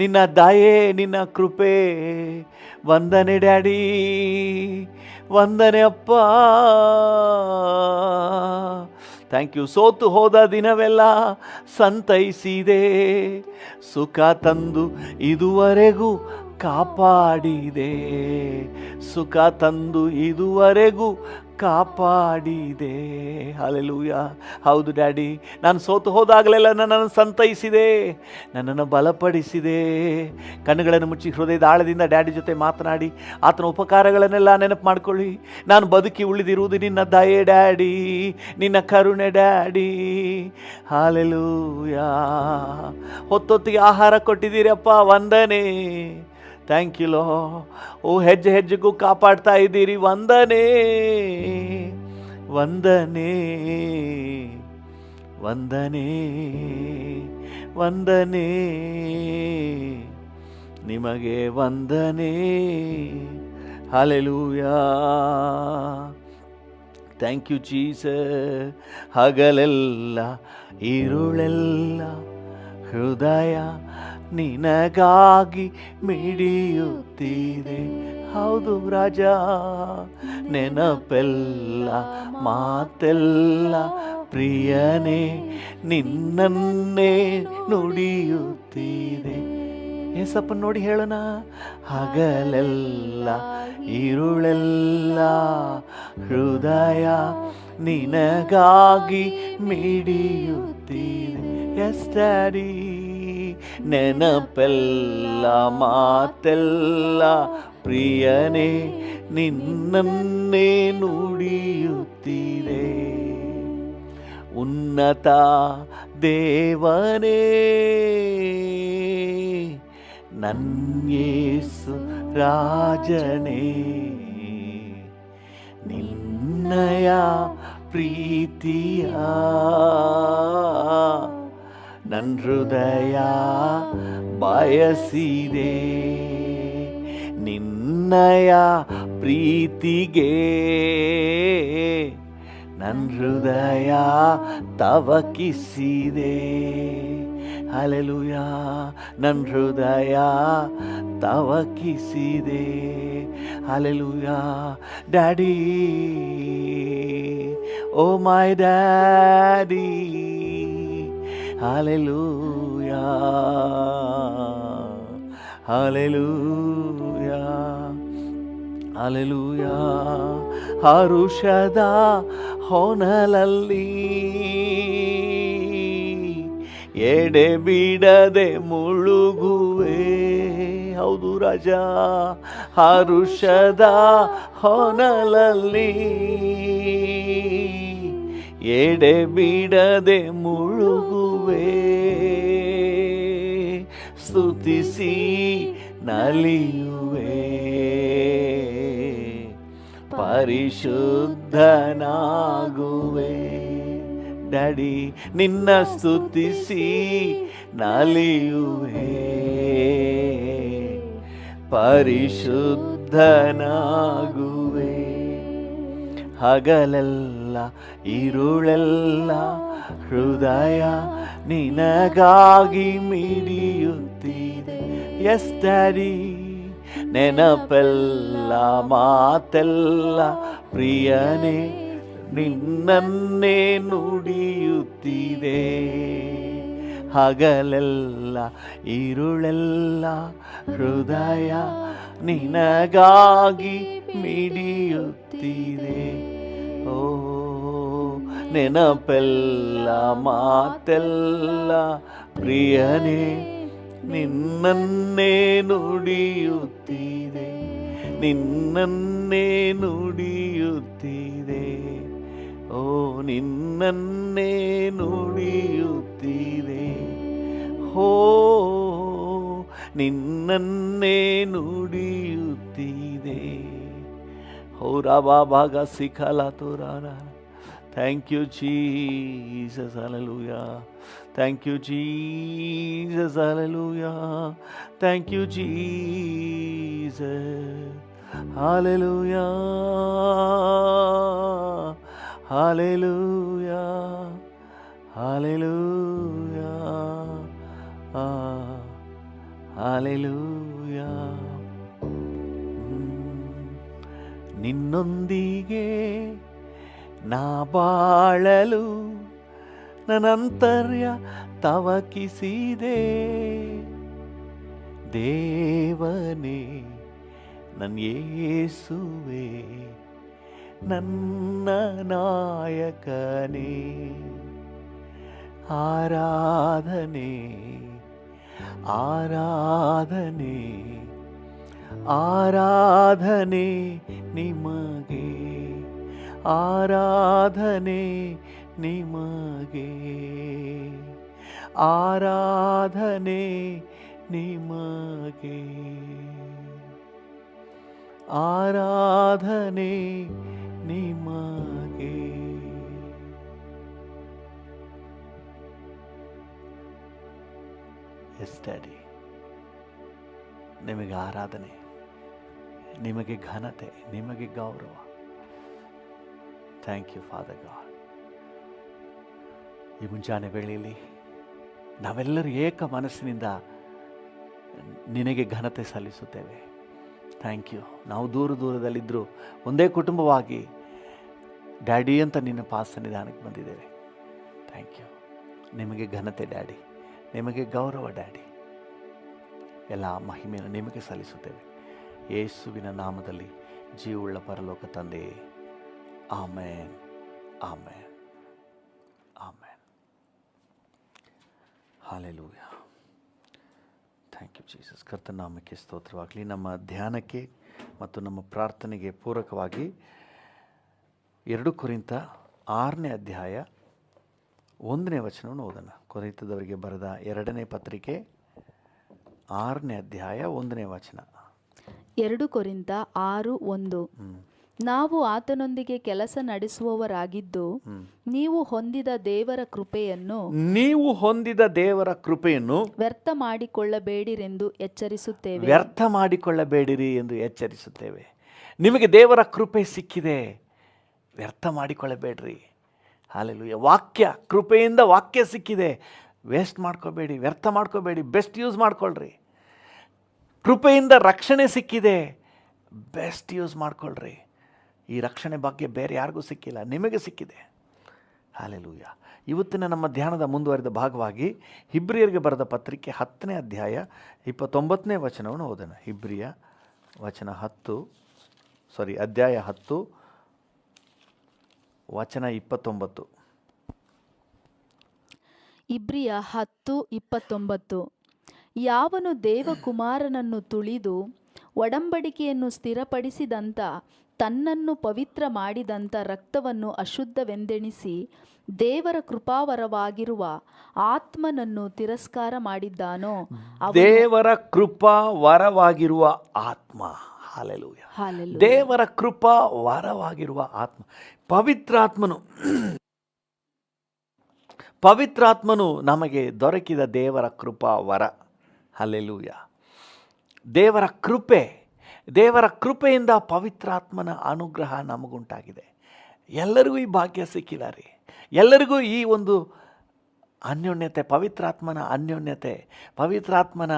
ನಿನ್ನ ದಯೆ, ನಿನ್ನ ಕೃಪೆ. ವಂದನೆ ಡ್ಯಾಡಿ, ವಂದನೆ ಅಪ್ಪ. Thank you. ಸೋತು ಹೋದ ದಿನವೆಲ್ಲ ಸಂತೈಸಿದೆ, ಸುಖ ತಂದು ಇದುವರೆಗೂ ಕಾಪಾಡಿದೆ, ಸುಖ ತಂದು ಇದುವರೆಗೂ ಕಾಪಾಡಿದೆ. ಹಲ್ಲೆಲೂಯ. ಹೌದು ಡ್ಯಾಡಿ, ನಾನು ಸೋತು ಹೋದಾಗಲೆಲ್ಲ ನನ್ನನ್ನು ಸಂತೈಸಿದೆ, ನನ್ನನ್ನು ಬಲಪಡಿಸಿದೆ. ಕಣ್ಣುಗಳನ್ನು ಮುಚ್ಚಿ ಹೃದಯದ ಆಳದಿಂದ ಡ್ಯಾಡಿ ಜೊತೆ ಮಾತನಾಡಿ ಆತನ ಉಪಕಾರಗಳನ್ನೆಲ್ಲ ನೆನಪು ಮಾಡ್ಕೊಳ್ಳಿ. ನಾನು ಬದುಕಿ ಉಳಿದಿರುವುದು ನಿನ್ನ ದಯೆ ಡ್ಯಾಡಿ, ನಿನ್ನ ಕರುಣೆ ಡ್ಯಾಡಿ. ಹಲ್ಲೆಲೂಯ. ಹೊತ್ತೊತ್ತಿಗೆ ಆಹಾರ ಕೊಟ್ಟಿದ್ದೀರಪ್ಪ, ವಂದನೆ. Thank you low. ಓ, ಹೆಜ್ಜೆ ಹೆಜ್ಜೆಗೂ ಕಾಪಾಡ್ತಾ ಇದ್ದೀರಿ, ವಂದನೆ ವಂದನೆ ವಂದನೆ ವಂದನೆ, ನಿಮಗೆ ವಂದನೆ. ಹಲ್ಲೆಲೂಯ. Thank you Jesus. ಹಗಲೆಲ್ಲ ഇരുಳೆಲ್ಲ ಹೃದಯ ನಿನಗಾಗಿ ಮಿಡಿಯುತ್ತಿದೆ. ಹೌದು ರಾಜ, ನೆನಪೆಲ್ಲ ಮಾತೆಲ್ಲ ಪ್ರಿಯನೇ ನಿನ್ನನ್ನೇ ನುಡಿಯುತ್ತಿದೆ. ಏಸಪ್ಪನ ನೋಡಿ ಹೇಳೋಣ. ಹಗಲೆಲ್ಲ ഇരുಳೆಲ್ಲ ಹೃದಯ ನಿನಗಾಗಿ ಮಿಡಿಯುತ್ತಿದೆ. ಎಸ್ ಡ್ಯಾಡಿ, ನೆನಪೆಲ್ಲ ಮಾತೆಲ್ಲ ಪ್ರಿಯನೇ ನಿನ್ನನ್ನೇ ನುಡಿಯುತ್ತಿದೆ. ಉನ್ನತ ದೇವನೇ ನನ್ಯೇಸು ರಾಜನೇ ನಿನ್ನಯ ಪ್ರೀತಿಯ ನನ್ನ ಹೃದಯ ಬಯಸಿದೆ ನಿನ್ನಯ ಪ್ರೀತಿಗೆ ನನ್ನ ಹೃದಯ ತವಕಿಸಿದೆ ಹಲ್ಲೆಲೂಯಾ ನನ್ನ ಹೃದಯ ತವಕಿಸಿದೆ hallelujah daddy oh my daddy hallelujah hallelujah hallelujah ಹರುಷದ ಹೊನಲಲ್ಲಿ ಎಡೆ ಬಿಡದೆ ಮುಳುಗುವೆ ಹೌದು ರಾಜ ಹರುಷದ ಹೊನಲಲ್ಲಿ ಎಡೆ ಬಿಡದೆ ಮುಳುಗುವೆ ಸ್ತುತಿಸಿ ನಲಿಯುವೆ ಪರಿಶುದ್ಧನಾಗುವೆ ಡ್ಯಾಡಿ ನಿನ್ನ ಸ್ತುತಿಸಿ ನಲಿಯುವೆ ಪರಿಶುದ್ಧನಾಗುವೆ ಹಗಲೆಲ್ಲ ಇರುಳೆಲ್ಲ ಹೃದಯ ನಿನಗಾಗಿ ಮಿಡಿಯುತ್ತಿದೆ ಎಸ್ ಡ್ಯಾಡಿ ನೆನಪೆಲ್ಲ ಮಾತೆಲ್ಲ ಪ್ರಿಯನೇ ನಿನ್ನನ್ನೇ ನುಡಿಯುತ್ತಿದೆ ಹಗಲೆಲ್ಲ ಇರುಳೆಲ್ಲ ಹೃದಯ ನಿನಗಾಗಿ ಮಿಡಿಯುತ್ತಿದೆ ಓ ನೆನಪೆಲ್ಲ ಮಾತೆಲ್ಲ ಪ್ರಿಯನೇ ನಿನ್ನನ್ನೇ ನುಡಿಯುತ್ತಿದೆ ನಿನ್ನನ್ನೇ ನುಡಿಯುತ್ತಿದೆ ಓ ನಿನ್ನನ್ನೇ ನುಡಿಯುತ್ತಿದೆ ಹೋ ನಿನ್ನನ್ನೇ ನುಡಿಯುತ್ತಿದೆ ಹೋ ರಾಬಾ ಭಾಗ ಸಿಖಲ ತೋರಾರ thank you Jesus hallelujah thank you Jesus hallelujah thank you Jesus hallelujah hallelujah hallelujah hallelujah ನಿನ್ನೊಂದಿಗೆ ನಾ ಬಾಳಲು ನನ್ನಂತರ್ಯ ತವಕಿಸಿದೆ ದೇವನೇ ನನ್ನ ಯೇಸುವೆ ನನ್ನ ನಾಯಕನೇ ಆರಾಧನೆ ಆರಾಧನೆ ಆರಾಧನೆ ನಿಮಗೆ ಆರಾಧನೆ ನಿಮಗೆ ಆರಾಧನೆ ನಿಮಗೆ ಆರಾಧನೆ ನಿಮಗೆ ಎಸ್ ಡ್ಯಾಡಿ ನಿಮಗೆ ಆರಾಧನೆ ನಿಮಗೆ ಘನತೆ ನಿಮಗೆ ಗೌರವ ಥ್ಯಾಂಕ್ ಯು ಫಾದರ್ ಗಾಡ್ ಈ ಮುಂಜಾನೆ ವೇಳೆಯಲ್ಲಿ ನಾವೆಲ್ಲರೂ ಏಕ ಮನಸ್ಸಿನಿಂದ ನಿನಗೆ ಘನತೆ ಸಲ್ಲಿಸುತ್ತೇವೆ ಥ್ಯಾಂಕ್ ಯು ನಾವು ದೂರದಲ್ಲಿದ್ದರೂ ಒಂದೇ ಕುಟುಂಬವಾಗಿ ಡ್ಯಾಡಿ ಅಂತ ನಿನ್ನ ಸನ್ನಿಧಾನಕ್ಕೆ ಬಂದಿದ್ದೇವೆ ಥ್ಯಾಂಕ್ ಯು ನಿಮಗೆ ಘನತೆ ಡ್ಯಾಡಿ ನಿಮಗೆ ಗೌರವ ಡ್ಯಾಡಿ ಎಲ್ಲ ಮಹಿಮೆಯನ್ನು ನಿಮಗೆ ಸಲ್ಲಿಸುತ್ತೇವೆ ಯೇಸುವಿನ ನಾಮದಲ್ಲಿ ಜೀವವುಳ್ಳ ಪರಲೋಕ ತಂದೆ ಆಮೇನ್ ಆಮೇನ್ ಆಮೇನ್ ಹಲ್ಲೆಲೂಯಾ ಥ್ಯಾಂಕ್ ಯು ಜೀಸಸ್ ಕರ್ತನ ನಾಮಕ್ಕೆ ಸ್ತೋತ್ರವಾಗಲಿ ನಮ್ಮ ಧ್ಯಾನಕ್ಕೆ ಮತ್ತು ನಮ್ಮ ಪ್ರಾರ್ಥನೆಗೆ ಪೂರಕವಾಗಿ 2 ಕೊರಿಂಥ 6ನೇ ಅಧ್ಯಾಯ 1ನೇ ವಚನವನ್ನು ಓದೋಣ. ಕೊರಿಂಥದವರಿಗೆ ಬರೆದ 2ನೇ ಪತ್ರಿಕೆ 6ನೇ ಅಧ್ಯಾಯ 1ನೇ ವಚನ. 2 ಕೊರಿಂಥ 6:1. ನಾವು ಆತನೊಂದಿಗೆ ಕೆಲಸ ನಡೆಸುವವರಾಗಿದ್ದು ನೀವು ಹೊಂದಿದ ದೇವರ ಕೃಪೆಯನ್ನು ವ್ಯರ್ಥ ಮಾಡಿಕೊಳ್ಳಬೇಡಿರಿ ಎಂದು ಎಚ್ಚರಿಸುತ್ತೇವೆ. ನಿಮಗೆ ದೇವರ ಕೃಪೆ ಸಿಕ್ಕಿದೆ, ವ್ಯರ್ಥ ಮಾಡಿಕೊಳ್ಳಬೇಡ್ರಿ. ಹಾಲೆಲೂಯಾ. ಕೃಪೆಯಿಂದ ವಾಕ್ಯ ಸಿಕ್ಕಿದೆ, ವೇಸ್ಟ್ ಮಾಡ್ಕೋಬೇಡಿ, ವ್ಯರ್ಥ ಮಾಡ್ಕೋಬೇಡಿ, ಬೆಸ್ಟ್ ಯೂಸ್ ಮಾಡ್ಕೊಳ್ರಿ. ಕೃಪೆಯಿಂದ ರಕ್ಷಣೆ ಸಿಕ್ಕಿದೆ, ಬೆಸ್ಟ್ ಯೂಸ್ ಮಾಡ್ಕೊಳ್ರಿ. ಈ ರಕ್ಷಣೆ ಬಗ್ಗೆ ಬೇರೆ ಯಾರಿಗೂ ಸಿಕ್ಕಿಲ್ಲ, ನಿಮಗೆ ಸಿಕ್ಕಿದೆ. ಹಾಲೆಲೂಯಾ. ಇವತ್ತಿನ ನಮ್ಮ ಧ್ಯಾನದ ಮುಂದುವರಿದ ಭಾಗವಾಗಿ ಹಿಬ್ರಿಯರಿಗೆ ಬರೆದ ಪತ್ರಿಕೆ 10ನೇ ಅಧ್ಯಾಯ 29ನೇ ವಚನವನ್ನು ಓದೋಣ. ಅಧ್ಯಾಯ 10 ವಚನ 29. ಇಬ್ರಿಯ 10:29. ಯಾವನು ದೇವಕುಮಾರನನ್ನು ತುಳಿದು ಒಡಂಬಡಿಕೆಯನ್ನು ಸ್ಥಿರಪಡಿಸಿದಂಥ ತನ್ನನ್ನು ಪವಿತ್ರ ಮಾಡಿದಂಥ ರಕ್ತವನ್ನು ಅಶುದ್ಧವೆಂದೆಣಿಸಿ ದೇವರ ಕೃಪಾವರವಾಗಿರುವ ಆತ್ಮನನ್ನು ತಿರಸ್ಕಾರ ಮಾಡಿದ್ದಾನೋ, ದೇವರ ಕೃಪಾವರವಾಗಿರುವ ಆತ್ಮ. ಹಾಲೆಲೂಯಾ. ದೇವರ ಕೃಪಾ ವರವಾಗಿರುವ ಆತ್ಮ, ಪವಿತ್ರಾತ್ಮನು ನಮಗೆ ದೊರಕಿದ ದೇವರ ಕೃಪಾ ವರ. ಹಾಲೆಲೂಯಾ. ದೇವರ ಕೃಪೆಯಿಂದ ಪವಿತ್ರಾತ್ಮನ ಅನುಗ್ರಹ ನಮಗುಂಟಾಗಿದೆ. ಎಲ್ಲರಿಗೂ ಈ ಭಾಗ್ಯ ಸಿಕ್ಕಿದ್ದಾರೆ. ಎಲ್ಲರಿಗೂ ಈ ಒಂದು ಅನ್ಯೋನ್ಯತೆ, ಪವಿತ್ರಾತ್ಮನ ಅನ್ಯೋನ್ಯತೆ, ಪವಿತ್ರಾತ್ಮನ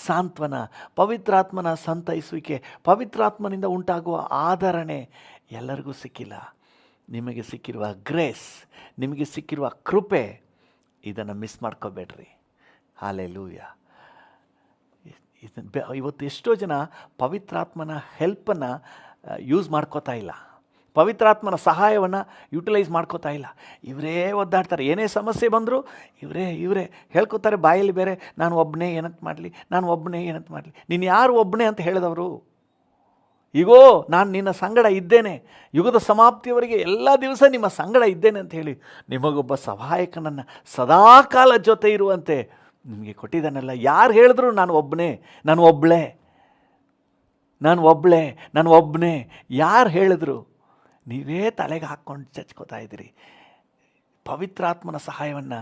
ಸಾಂತ್ವನ, ಪವಿತ್ರಾತ್ಮನ ಸಂತೈಸುವಿಕೆ, ಪವಿತ್ರಾತ್ಮನಿಂದ ಉಂಟಾಗುವ ಆದರಣೆ ಎಲ್ಲರಿಗೂ ಸಿಕ್ಕಿಲ್ಲ. ನಿಮಗೆ ಸಿಕ್ಕಿರುವ ಗ್ರೇಸ್, ನಿಮಗೆ ಸಿಕ್ಕಿರುವ ಕೃಪೆ, ಇದನ್ನು ಮಿಸ್ ಮಾಡ್ಕೋಬೇಡ್ರಿ. ಹಾಲೆಲೂಯಾ. ಇವತ್ತು ಎಷ್ಟೋ ಜನ ಪವಿತ್ರಾತ್ಮನ ಹೆಲ್ಪನ್ನು ಯೂಸ್ ಮಾಡ್ಕೋತಾ ಇಲ್ಲ, ಪವಿತ್ರಾತ್ಮನ ಸಹಾಯವನ್ನು ಯುಟಿಲೈಸ್ ಮಾಡ್ಕೋತಾ ಇಲ್ಲ. ಇವರೇ ಒದ್ದಾಡ್ತಾರೆ. ಏನೇ ಸಮಸ್ಯೆ ಬಂದರೂ ಇವರೇ ಹೇಳ್ಕೊತಾರೆ ಬಾಯಲ್ಲಿ ಬೇರೆ, ನಾನು ಒಬ್ಬನೇ ಏನಂತ ಮಾಡಲಿ. ನೀನು ಯಾರು ಒಬ್ಬನೇ ಅಂತ ಹೇಳಿದವರು? ಈಗೋ ನಾನು ನಿನ್ನ ಸಂಗಡ ಇದ್ದೇನೆ, ಯುಗದ ಸಮಾಪ್ತಿಯವರೆಗೆ ಎಲ್ಲ ದಿವಸ ನಿಮ್ಮ ಸಂಗಡ ಇದ್ದೇನೆ ಅಂತ ಹೇಳಿ ನಿಮಗೊಬ್ಬ ಸಹಾಯಕನನ್ನು ಸದಾಕಾಲ ಜೊತೆ ಇರುವಂತೆ ನಿಮಗೆ ಕೊಟ್ಟಿದ್ದಾನಲ್ಲ. ಯಾರು ಹೇಳಿದ್ರು ನಾನು ಒಬ್ಬನೇ ಯಾರು ಹೇಳಿದ್ರು? ನೀವೇ ತಲೆಗೆ ಹಾಕ್ಕೊಂಡು ಚಚ್ಕೋತಾ ಇದ್ದೀರಿ. ಪವಿತ್ರಾತ್ಮನ ಸಹಾಯವನ್ನು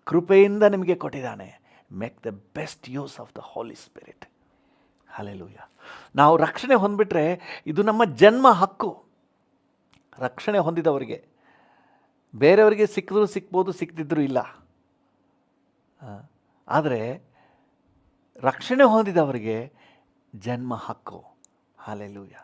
ಕೃಪೆಯಿಂದ ನಿಮಗೆ ಕೊಟ್ಟಿದ್ದಾನೆ. Make the best use of the Holi spirit. Hallelujah. ನಾವು ರಕ್ಷಣೆ ಹೊಂದ್ಬಿಟ್ರೆ ಇದು ನಮ್ಮ ಜನ್ಮ ಹಕ್ಕು. ರಕ್ಷಣೆ ಹೊಂದಿದವರಿಗೆ, ಬೇರೆಯವರಿಗೆ ಸಿಕ್ಕಿದ್ರು ಸಿಕ್ಬೋದು, ಸಿಕ್ತಿದ್ರು ಇಲ್ಲ. ಆದರೆ ರಕ್ಷಣೆ ಹೊಂದಿದವರಿಗೆ ಜನ್ಮ ಹಕ್ಕು. ಹಲ್ಲೆಲೂಯಾ.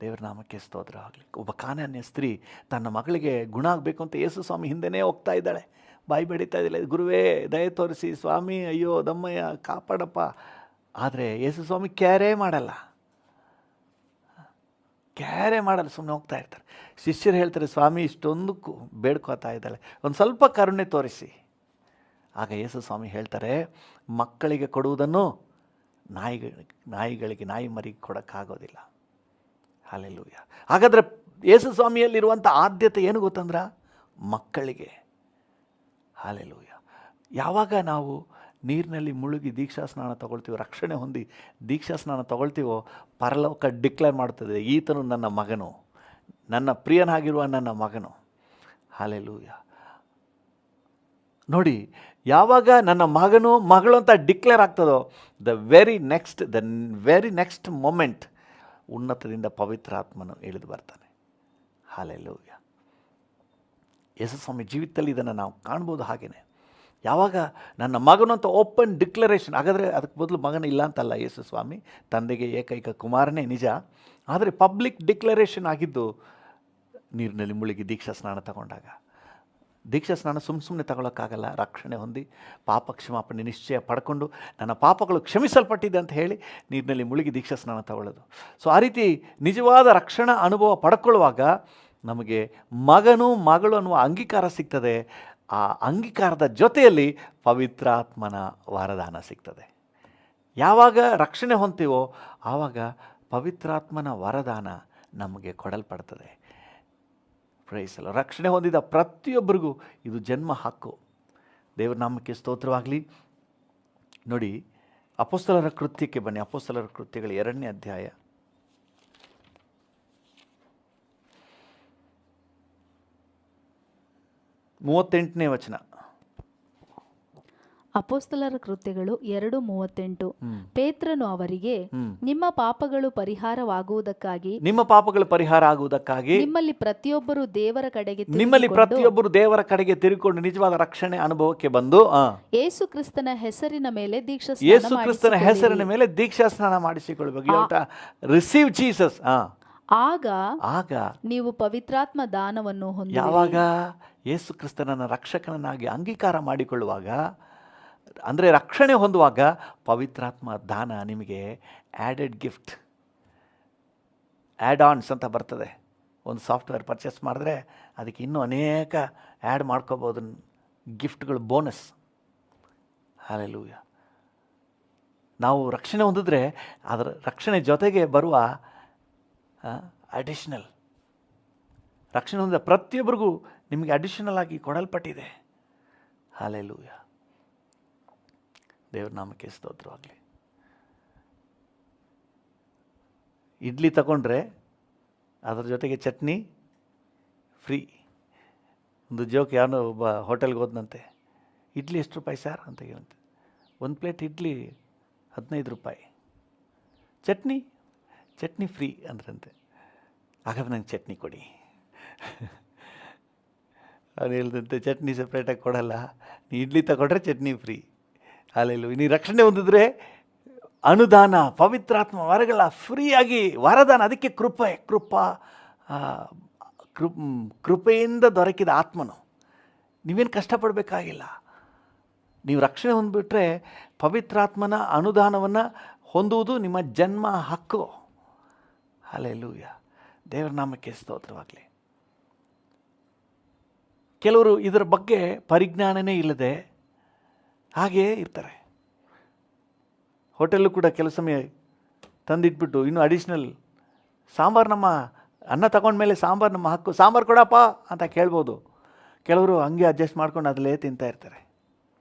ದೇವರ ನಾಮಕ್ಕೆ ಸ್ತೋತ್ರ ಆಗಲಿ. ಒಬ್ಬ ಕಾನಾನ್ಯ ಸ್ತ್ರೀ ತನ್ನ ಮಗಳಿಗೆ ಗುಣ ಆಗಬೇಕು ಅಂತ ಯೇಸು ಸ್ವಾಮಿ ಹಿಂದೆನೇ ಹೋಗ್ತಾ ಇದ್ದಾಳೆ. ಬಾಯಿ ಬೆಳೀತಾ ಇದ್ದಿಲ್ಲ, ಗುರುವೇ ದಯ ತೋರಿಸಿ, ಸ್ವಾಮಿ ಅಯ್ಯೋ ದಮ್ಮಯ್ಯ ಕಾಪಾಡಪ್ಪ. ಆದರೆ ಯೇಸು ಸ್ವಾಮಿ ಕ್ಯಾರೇ ಮಾಡಲ್ಲ, ಸುಮ್ಮನೆ ಹೋಗ್ತಾ ಇರ್ತಾರೆ. ಶಿಷ್ಯರು ಹೇಳ್ತಾರೆ, ಸ್ವಾಮಿ ಇಷ್ಟೊಂದು ಬೇಡ್ಕೋತಾ ಇದ್ದಾಳೆ, ಒಂದು ಸ್ವಲ್ಪ ಕರುಣೆ ತೋರಿಸಿ. ಆಗ ಯೇಸು ಸ್ವಾಮಿ ಹೇಳ್ತಾರೆ, ಮಕ್ಕಳಿಗೆ ಕೊಡುವುದನ್ನು ನಾಯಿಗಳಿಗೆ, ನಾಯಿ ಮರಿಗೆ ಕೊಡೋಕ್ಕಾಗೋದಿಲ್ಲ. ಹಲ್ಲೆಲೂಯಾ. ಹಾಗಾದರೆ ಯೇಸು ಸ್ವಾಮಿಯಲ್ಲಿರುವಂಥ ಆದ್ಯತೆ ಏನು ಗೊತ್ತಂದ್ರೆ ಮಕ್ಕಳಿಗೆ. ಹಲ್ಲೆಲೂಯಾ. ಯಾವಾಗ ನಾವು ನೀರಿನಲ್ಲಿ ಮುಳುಗಿ ದೀಕ್ಷಾ ಸ್ನಾನ ತಗೊಳ್ತೀವೋ, ರಕ್ಷಣೆ ಹೊಂದಿ ದೀಕ್ಷಾ ಸ್ನಾನ ತಗೊಳ್ತೀವೋ, ಪರಲೋಕ ಡಿಕ್ಲೇರ್ ಮಾಡ್ತದೆ, ಈತನು ನನ್ನ ಮಗನು, ನನ್ನ ಪ್ರಿಯನಾಗಿರುವ ನನ್ನ ಮಗನು. ಹಲ್ಲೆಲೂಯಾ. ನೋಡಿ, ಯಾವಾಗ ನನ್ನ ಮಗನು ಮಗಳು ಅಂತ ಡಿಕ್ಲೇರ್ ಆಗ್ತದೋ, ದ ವೆರಿ ನೆಕ್ಸ್ಟ್ ಮೊಮೆಂಟ್ ಉನ್ನತದಿಂದ ಪವಿತ್ರಾತ್ಮನು ಇಳಿದು ಬರ್ತಾನೆ. ಹಲ್ಲೆಲೂಯಾ. ಯೇಸು ಸ್ವಾಮಿ ಜೀವಿತದಲ್ಲಿ ಇದನ್ನು ನಾವು ಕಾಣ್ಬೋದು. ಹಾಗೆಯೇ ಯಾವಾಗ ನನ್ನ ಮಗನು ಅಂತ ಓಪನ್ ಡಿಕ್ಲರೇಷನ್, ಹಾಗಾದರೆ ಅದಕ್ಕೆ ಬದಲು ಮಗನ ಇಲ್ಲ ಅಂತಲ್ಲ, ಯೇಸು ಸ್ವಾಮಿ ತಂದೆಗೆ ಏಕೈಕ ಕುಮಾರನೇ ನಿಜ. ಆದರೆ ಪಬ್ಲಿಕ್ ಡಿಕ್ಲರೇಷನ್ ಆಗಿದ್ದು ನೀರಿನಲ್ಲಿ ಮುಳುಗಿ ದೀಕ್ಷಾ ಸ್ನಾನ ತಗೊಂಡಾಗ. ದೀಕ್ಷಾ ಸ್ನಾನ ಸುಮ್ಮನೆ ತಗೊಳ್ಳೋಕ್ಕಾಗಲ್ಲ. ರಕ್ಷಣೆ ಹೊಂದಿ ಪಾಪ ಕ್ಷಮಾಪಣೆ ನಿಶ್ಚಯ ಪಡ್ಕೊಂಡು ನನ್ನ ಪಾಪಗಳು ಕ್ಷಮಿಸಲ್ಪಟ್ಟಿದೆ ಅಂತ ಹೇಳಿ ನೀರಿನಲ್ಲಿ ಮುಳುಗಿ ದೀಕ್ಷಾ ಸ್ನಾನ ತಗೊಳ್ಳೋದು. ಸೊ ಆ ರೀತಿ ನಿಜವಾದ ರಕ್ಷಣಾ ಅನುಭವ ಪಡ್ಕೊಳ್ಳುವಾಗ ನಮಗೆ ಮಗನು ಮಗಳು ಅನ್ನುವ ಅಂಗೀಕಾರ ಸಿಗ್ತದೆ. ಆ ಅಂಗೀಕಾರದ ಜೊತೆಯಲ್ಲಿ ಪವಿತ್ರಾತ್ಮನ ವರದಾನ ಸಿಗ್ತದೆ. ಯಾವಾಗ ರಕ್ಷಣೆ ಹೊಂದ್ತೀವೋ ಆವಾಗ ಪವಿತ್ರಾತ್ಮನ ವರದಾನ ನಮಗೆ ಕೊಡಲ್ಪಡ್ತದೆ. ಪ್ರೈಸ್ ಅಲ್ಲ. ರಕ್ಷಣೆ ಹೊಂದಿದ ಪ್ರತಿಯೊಬ್ಬರಿಗೂ ಇದು ಜನ್ಮ ಹಕ್ಕು. ದೇವರ ನಾಮಕ್ಕೆ ಸ್ತೋತ್ರವಾಗಲಿ. ನೋಡಿ, ಅಪೊಸ್ತಲರ ಕೃತ್ಯಕ್ಕೆ ಬನ್ನಿ. ಅಪೊಸ್ತಲರ ಕೃತ್ಯಗಳ 2ನೇ ಅಧ್ಯಾಯ 38ನೇ ವಚನ. ಅಪೊಸ್ತಲರ ಕೃತ್ಯಗಳು 2:38. ಪೇತ್ರನು ಅವರಿಗೆ, ನಿಮ್ಮ ಪಾಪಗಳು ಪರಿಹಾರವಾಗುವುದಕ್ಕಾಗಿ ನಿಮ್ಮಲ್ಲಿ ಪ್ರತಿಯೊಬ್ಬರು ದೇವರ ಕಡೆಗೆ ತಿರುಗಿಕೊಂಡು ನಿಜವಾದ ರಕ್ಷಣೆ ಅನುಭವಕ್ಕೆ ಬಂದು ಯೇಸು ಕ್ರಿಸ್ತನ ಹೆಸರಿನ ಮೇಲೆ ದೀಕ್ಷಾ ಸ್ನಾನ ಮಾಡಿಸಿಕೊಳ್ಳಬೇಕು. Receive Jesus. ಆಗ ನೀವು ಪವಿತ್ರಾತ್ಮ ದಾನವನ್ನು ಹೊಂದಿ. ಯಾವಾಗ ಯೇಸು ಕ್ರಿಸ್ತನನ್ನ ರಕ್ಷಕನನ್ನಾಗಿ ಅಂಗೀಕಾರ ಮಾಡಿಕೊಳ್ಳುವಾಗ, ಅಂದರೆ ರಕ್ಷಣೆ ಹೊಂದುವಾಗ, ಪವಿತ್ರಾತ್ಮ ದಾನ ನಿಮಗೆ ಆ್ಯಡೆಡ್ ಗಿಫ್ಟ್, ಆ್ಯಡ್ ಆನ್ಸ್ ಅಂತ ಬರ್ತದೆ. ಒಂದು ಸಾಫ್ಟ್ವೇರ್ ಪರ್ಚೇಸ್ ಮಾಡಿದ್ರೆ ಅದಕ್ಕೆ ಇನ್ನೂ ಅನೇಕ ಆ್ಯಡ್ ಮಾಡ್ಕೋಬೋದು ಗಿಫ್ಟ್ಗಳು, ಬೋನಸ್. ಹಲ್ಲೆಲೂಯಾ. ನಾವು ರಕ್ಷಣೆ ಹೊಂದಿದ್ರೆ ಅದರ ರಕ್ಷಣೆ ಜೊತೆಗೆ ಬರುವ ಅಡಿಷನಲ್, ರಕ್ಷಣೆ ಹೊಂದಿದ ಪ್ರತಿಯೊಬ್ಬರಿಗೂ ನಿಮಗೆ ಅಡಿಷನಲ್ ಆಗಿ ಕೊಡಲ್ಪಟ್ಟಿದೆ. ಹಲ್ಲೆಲೂಯಾ. ದೇವ್ರ ನಾಮಕ್ಕೆ ಸ್ತೋತ್ರವಾಗಲಿ. ಇಡ್ಲಿ ತಗೊಂಡ್ರೆ ಅದರ ಜೊತೆಗೆ ಚಟ್ನಿ ಫ್ರೀ. ಒಂದು ಜೋಕ್, ಯಾರೋ ಒಬ್ಬ ಹೋಟೆಲ್ಗೆ ಹೋದನಂತೆ, ಇಡ್ಲಿ ಎಷ್ಟು ರೂಪಾಯಿ ಸರ್ ಅಂತ ಹೇಳಂತೆ. 1 ಪ್ಲೇಟ್ ಇಡ್ಲಿ 15 ರೂಪಾಯಿ, ಚಟ್ನಿ ಫ್ರೀ ಅಂದ್ರಂತೆ. ಹಾಗಾದ್ರೆ ನಂಗೆ ಚಟ್ನಿ ಕೊಡಿ. ಅವ್ನು ಹೇಳ್ದಂತೆ, ಚಟ್ನಿ ಸಪ್ರೇಟಾಗಿ ಕೊಡಲ್ಲ, ನೀ ಇಡ್ಲಿ ತಗೊಂಡ್ರೆ ಚಟ್ನಿ ಫ್ರೀ. ಅಲ್ಲೆಲ್ಲೂ ನೀ ರಕ್ಷಣೆ ಹೊಂದಿದ್ರೆ ಅನುದಾನ, ಪವಿತ್ರಾತ್ಮ ವರಗಳ ಫ್ರೀಯಾಗಿ ವರದಾನ. ಅದಕ್ಕೆ ಕೃಪೆಯಿಂದ ದೊರಕಿದ ಆತ್ಮನು. ನೀವೇನು ಕಷ್ಟಪಡಬೇಕಾಗಿಲ್ಲ. ನೀವು ರಕ್ಷಣೆ ಹೊಂದ್ಬಿಟ್ರೆ ಪವಿತ್ರಾತ್ಮನ ಅನುದಾನವನ್ನು ಹೊಂದುವುದು ನಿಮ್ಮ ಜನ್ಮ ಹಕ್ಕು. ಹಲ್ಲೆಲೂಯಾ. ದೇವರ ನಾಮಕ್ಕೆ ಸ್ತೋತ್ರವಾಗಲಿ. ಕೆಲವರು ಇದರ ಬಗ್ಗೆ ಪರಿಜ್ಞಾನನೇ ಇಲ್ಲದೆ ಹಾಗೇ ಇರ್ತಾರೆ. ಹೋಟೆಲ್ಲು ಕೂಡ ಕೆಲವು ಸಮಯ ತಂದಿಟ್ಬಿಟ್ಟು ಇನ್ನೂ ಅಡಿಷ್ನಲ್ ಸಾಂಬಾರು, ನಮ್ಮ ಅನ್ನ ತಗೊಂಡ್ಮೇಲೆ ಸಾಂಬಾರು ನಮ್ಮ ಹಕ್ಕು, ಸಾಂಬಾರು ಕೊಡಪ್ಪ ಅಂತ ಕೇಳ್ಬೋದು. ಕೆಲವರು ಹಂಗೆ ಅಡ್ಜಸ್ಟ್ ಮಾಡ್ಕೊಂಡು ಅದಲ್ಲೇ ತಿಂತಾ ಇರ್ತಾರೆ.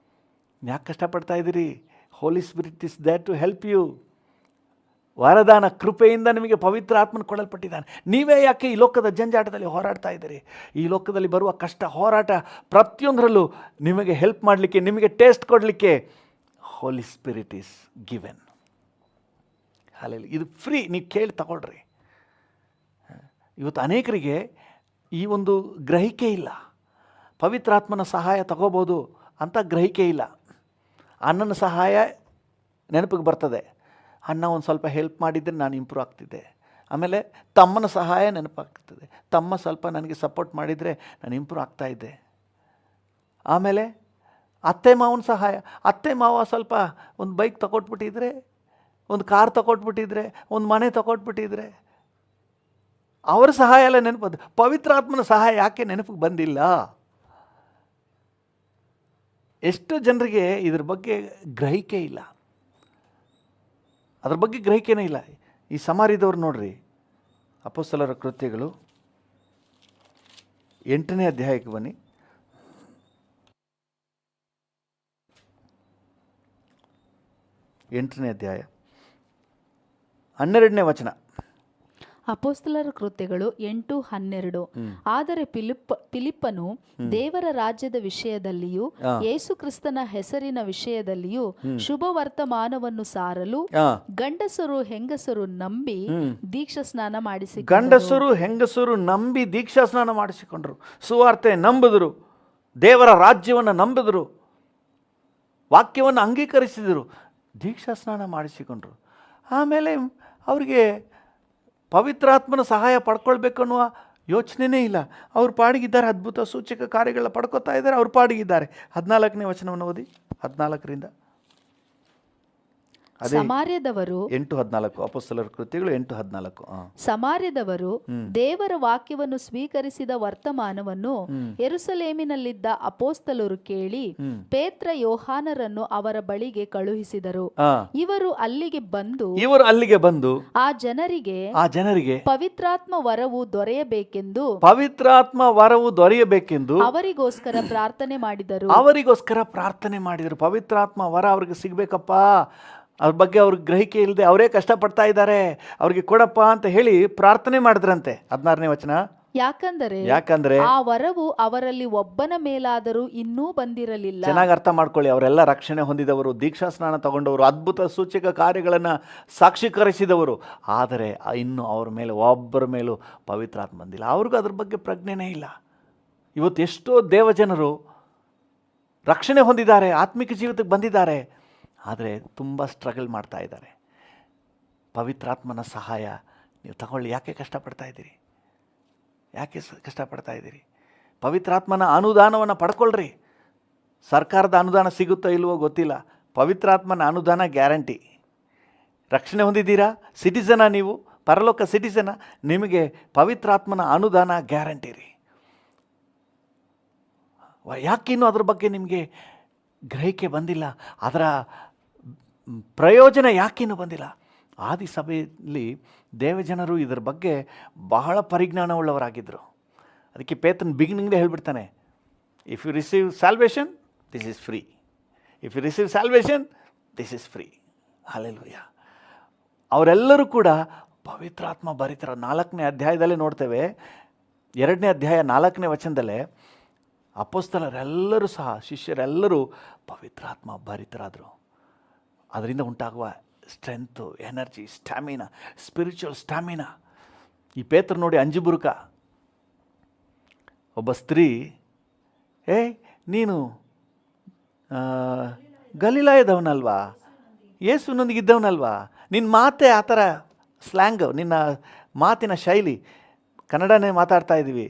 ಯಾಕೆ ಕಷ್ಟಪಡ್ತಾ ಇದ್ದೀರಿ? Holy Spirit is there to help you. ವರದಾನ, ಕೃಪೆಯಿಂದ ನಿಮಗೆ ಪವಿತ್ರ ಆತ್ಮನ ಕೊಡಲ್ಪಟ್ಟಿದ್ದಾನೆ. ನೀವೇ ಯಾಕೆ ಈ ಲೋಕದ ಜಂಜಾಟದಲ್ಲಿ ಹೋರಾಡ್ತಾ ಇದ್ದೀರಿ? ಈ ಲೋಕದಲ್ಲಿ ಬರುವ ಕಷ್ಟ, ಹೋರಾಟ ಪ್ರತಿಯೊಂದರಲ್ಲೂ ನಿಮಗೆ ಹೆಲ್ಪ್ ಮಾಡಲಿಕ್ಕೆ, ನಿಮಗೆ ಟೇಸ್ಟ್ ಕೊಡಲಿಕ್ಕೆ ಹೋಲಿ ಸ್ಪಿರಿಟ್ ಈಸ್ ಗಿವೆನ್. ಹಾಲೆಲ್ಲ ಇದು ಫ್ರೀ, ನೀವು ಕೇಳಿ ತಗೊಳ್ರಿ. ಇವತ್ತು ಅನೇಕರಿಗೆ ಈ ಒಂದು ಗ್ರಹಿಕೆ ಇಲ್ಲ. ಪವಿತ್ರಾತ್ಮನ ಸಹಾಯ ತಗೋಬೋದು ಅಂತ ಗ್ರಹಿಕೆ ಇಲ್ಲ. ಅಣ್ಣನ ಸಹಾಯ ನೆನಪಿಗೆ ಬರ್ತದೆ. ಅಣ್ಣ ಒಂದು ಸ್ವಲ್ಪ ಹೆಲ್ಪ್ ಮಾಡಿದರೆ ನಾನು ಇಂಪ್ರೂವ್ ಆಗ್ತಿದ್ದೆ. ಆಮೇಲೆ ತಮ್ಮನ ಸಹಾಯ ನೆನಪಾಗ್ತದೆ. ತಮ್ಮ ಸ್ವಲ್ಪ ನನಗೆ ಸಪೋರ್ಟ್ ಮಾಡಿದರೆ ನಾನು ಇಂಪ್ರೂವ್ ಆಗ್ತಾಯಿದ್ದೆ. ಆಮೇಲೆ ಅತ್ತೆ ಮಾವನ ಸಹಾಯ, ಅತ್ತೆ ಮಾವ ಸ್ವಲ್ಪ ಒಂದು ಬೈಕ್ ತಗೊಟ್ಬಿಟ್ಟಿದ್ರೆ, ಒಂದು ಕಾರ್ ತಗೊಟ್ಬಿಟ್ಟಿದ್ರೆ, ಒಂದು ಮನೆ ತಗೊಟ್ಬಿಟ್ಟಿದ್ರೆ ಅವರ ಸಹಾಯ ಎಲ್ಲ ನೆನಪದು. ಪವಿತ್ರಾತ್ಮನ ಸಹಾಯ ಯಾಕೆ ನೆನಪಿಗೆ ಬಂದಿಲ್ಲ? ಎಷ್ಟೋ ಜನರಿಗೆ ಇದ್ರ ಬಗ್ಗೆ ಗ್ರಹಿಕೆ ಇಲ್ಲ. ಅದ್ರ ಬಗ್ಗೆ ಗ್ರಹಿಕೆನೇ ಇಲ್ಲ. ಈ ಸಮಾರಿದವ್ರು ನೋಡ್ರಿ, ಅಪೊಸ್ತಲರ ಕೃತ್ಯಗಳು 8ನೇ ಅಧ್ಯಾಯಕ್ಕೆ ಬನ್ನಿ. 8ನೇ ಅಧ್ಯಾಯ 12ನೇ ವಚನ. ಅಪೊಸ್ತಲರ ಕೃತ್ಯಗಳು 8:12. ಆದರೆ ಫಿಲಿಪ್ಪನು ದೇವರ ರಾಜ್ಯದ ವಿಷಯದಲ್ಲಿಯೂ ಯೇಸು ಕ್ರಿಸ್ತನ ಹೆಸರಿನ ವಿಷಯದಲ್ಲಿಯೂ ಶುಭ ವರ್ತಮಾನವನ್ನು ಸಾರಲು ಗಂಡಸರು ಹೆಂಗಸರು ನಂಬಿ ದೀಕ್ಷಾ ಸ್ನಾನ ಮಾಡಿಸಿಕೊಂಡರು. ಸುವಾರ್ತೆ ನಂಬಿದರು, ದೇವರ ರಾಜ್ಯವನ್ನು ನಂಬಿದರು, ವಾಕ್ಯವನ್ನು ಅಂಗೀಕರಿಸಿದರು, ದೀಕ್ಷಾ ಸ್ನಾನ ಮಾಡಿಸಿಕೊಂಡ್ರು. ಆಮೇಲೆ ಅವರಿಗೆ ಪವಿತ್ರಾತ್ಮನ ಸಹಾಯ ಪಡ್ಕೊಳ್ಬೇಕು ಅನ್ನುವ ಯೋಚನೆಯೇ ಇಲ್ಲ. ಅವ್ರ ಪಾಡಿಗಿದ್ದಾರೆ, ಅದ್ಭುತ ಸೂಚಕ ಕಾರ್ಯಗಳ ಪಡ್ಕೊತಾ ಇದ್ದಾರೆ, ಅವ್ರ ಪಾಡಿಗಿದ್ದಾರೆ. 14ನೇ ವಚನವನ್ನು ಓದಿ. 14ರಿಂದ ಅದೇ ಸಮಾರ್ಯದವರು 8:14 ಅಪೊಸ್ತಲರ ಕೃತ್ಯಗಳು 8:14. ಸಮಾರ್ಯದವರು ದೇವರ ವಾಕ್ಯವನ್ನು ಸ್ವೀಕರಿಸಿದ ವರ್ತಮಾನವನ್ನು ಯೆರೂಸಲೇಮಿನಲ್ಲಿದ್ದ ಅಪೋಸ್ತಲರು ಕೇಳಿ ಪೇತ್ರ ಯೋಹಾನರನ್ನು ಅವರ ಬಳಿಗೆ ಕಳುಹಿಸಿದರು. ಇವರು ಅಲ್ಲಿಗೆ ಬಂದು ಆ ಜನರಿಗೆ ಪವಿತ್ರಾತ್ಮ ವರವು ದೊರೆಯಬೇಕೆಂದು ಅವರಿಗೋಸ್ಕರ ಪ್ರಾರ್ಥನೆ ಮಾಡಿದರು. ಪವಿತ್ರಾತ್ಮ ವರ ಅವ್ರಿಗೆ ಸಿಗ್ಬೇಕಪ್ಪ, ಅದ್ರ ಬಗ್ಗೆ ಅವ್ರಿಗೆ ಗ್ರಹಿಕೆ ಇಲ್ಲದೆ ಅವರೇ ಕಷ್ಟಪಡ್ತಾ ಇದ್ದಾರೆ, ಅವ್ರಿಗೆ ಕೊಡಪ್ಪ ಅಂತ ಹೇಳಿ ಪ್ರಾರ್ಥನೆ ಮಾಡಿದ್ರಂತೆ. 16ನೇ ವಚನ. ಯಾಕಂದರೆ ಆ ವರವು ಅವರಲ್ಲಿ ಒಬ್ಬನ ಮೇಲಾದರೂ ಇನ್ನೂ ಬಂದಿರಲಿಲ್ಲ. ಚೆನ್ನಾಗಿ ಅರ್ಥ ಮಾಡ್ಕೊಳ್ಳಿ, ಅವರೆಲ್ಲ ರಕ್ಷಣೆ ಹೊಂದಿದವರು, ದೀಕ್ಷಾ ಸ್ನಾನ ತಗೊಂಡವರು, ಅದ್ಭುತ ಸೂಚಕ ಕಾರ್ಯಗಳನ್ನು ಸಾಕ್ಷೀಕರಿಸಿದವರು. ಆದರೆ ಇನ್ನು ಅವ್ರ ಮೇಲೆ ಒಬ್ಬರ ಮೇಲೂ ಪವಿತ್ರಾತ್ಮ ಬಂದಿಲ್ಲ, ಅವ್ರಿಗೂ ಅದ್ರ ಬಗ್ಗೆ ಪ್ರಜ್ಞೆನೇ ಇಲ್ಲ. ಇವತ್ತು ಎಷ್ಟೋ ದೇವಜನರು ರಕ್ಷಣೆ ಹೊಂದಿದ್ದಾರೆ, ಆತ್ಮಿಕ ಜೀವಿತಕ್ಕೆ ಬಂದಿದ್ದಾರೆ, ಆದರೆ ತುಂಬ ಸ್ಟ್ರಗಲ್ ಮಾಡ್ತಾ ಇದ್ದಾರೆ. ಪವಿತ್ರಾತ್ಮನ ಸಹಾಯ ನೀವು ತಗೊಳ್ಳಿ. ಯಾಕೆ ಕಷ್ಟಪಡ್ತಾ ಇದ್ದೀರಿ? ಪವಿತ್ರಾತ್ಮನ ಅನುದಾನವನ್ನು ಪಡ್ಕೊಳ್ರಿ. ಸರ್ಕಾರದ ಅನುದಾನ ಸಿಗುತ್ತೋ ಇಲ್ವೋ ಗೊತ್ತಿಲ್ಲ, ಪವಿತ್ರಾತ್ಮನ ಅನುದಾನ ಗ್ಯಾರಂಟಿ. ರಕ್ಷಣೆ ಹೊಂದಿದ್ದೀರಾ, ಸಿಟಿಸನ, ನೀವು ಪರಲೋಕ ಸಿಟಿಸನ, ನಿಮಗೆ ಪವಿತ್ರಾತ್ಮನ ಅನುದಾನ ಗ್ಯಾರಂಟಿ ರೀ. ಯಾಕಿನ್ನೂ ಅದ್ರ ಬಗ್ಗೆ ನಿಮಗೆ ಗ್ರಹಿಕೆ ಬಂದಿಲ್ಲ? ಅದರ ಪ್ರಯೋಜನ ಯಾಕಿನ್ನೂ ಬಂದಿಲ್ಲ? ಆದಿ ಸಭೆಯಲ್ಲಿ ದೇವಜನರು ಇದರ ಬಗ್ಗೆ ಬಹಳ ಪರಿಜ್ಞಾನವುಳ್ಳವರಾಗಿದ್ದರು. ಅದಕ್ಕೆ ಪೇತ್ರನ ಬಿಗಿನಿಂಗ್ಲೇ ಹೇಳ್ಬಿಡ್ತಾನೆ, if you receive salvation this is free, if you receive salvation this is free. Hallelujah. ಅವರೆಲ್ಲರೂ ಕೂಡ ಪವಿತ್ರಾತ್ಮ ಭರಿತರ. 4ನೇ ಅಧ್ಯಾಯದಲ್ಲೇ ನೋಡ್ತೇವೆ, 2ನೇ ಅಧ್ಯಾಯ 4ನೇ ವಚನದಲ್ಲೇ ಅಪೊಸ್ತಲರೆಲ್ಲರೂ ಸಹ, ಶಿಷ್ಯರೆಲ್ಲರೂ ಪವಿತ್ರಾತ್ಮ ಭರಿತರಾದರು. ಅದರಿಂದ ಉಂಟಾಗುವ strength, energy, stamina, spiritual stamina. ಈ ಪೇತ್ರ ನೋಡಿ, ಅಂಜುಬುರುಕ ಒಬ್ಬ ಸ್ತ್ರೀ, ನೀನು ಗಲಿಲಾಯದವನಲ್ವಾ, ಯೇಸುನೊಂದಿಗಿದ್ದವನಲ್ವಾ, ನಿನ್ನ ಮಾತೇ ಆ ಥರ ಸ್ಲ್ಯಾಂಗ್, ನಿನ್ನ ಮಾತಿನ ಶೈಲಿ, ಕನ್ನಡನೇ ಮಾತಾಡ್ತಾ ಇದ್ದೀವಿ,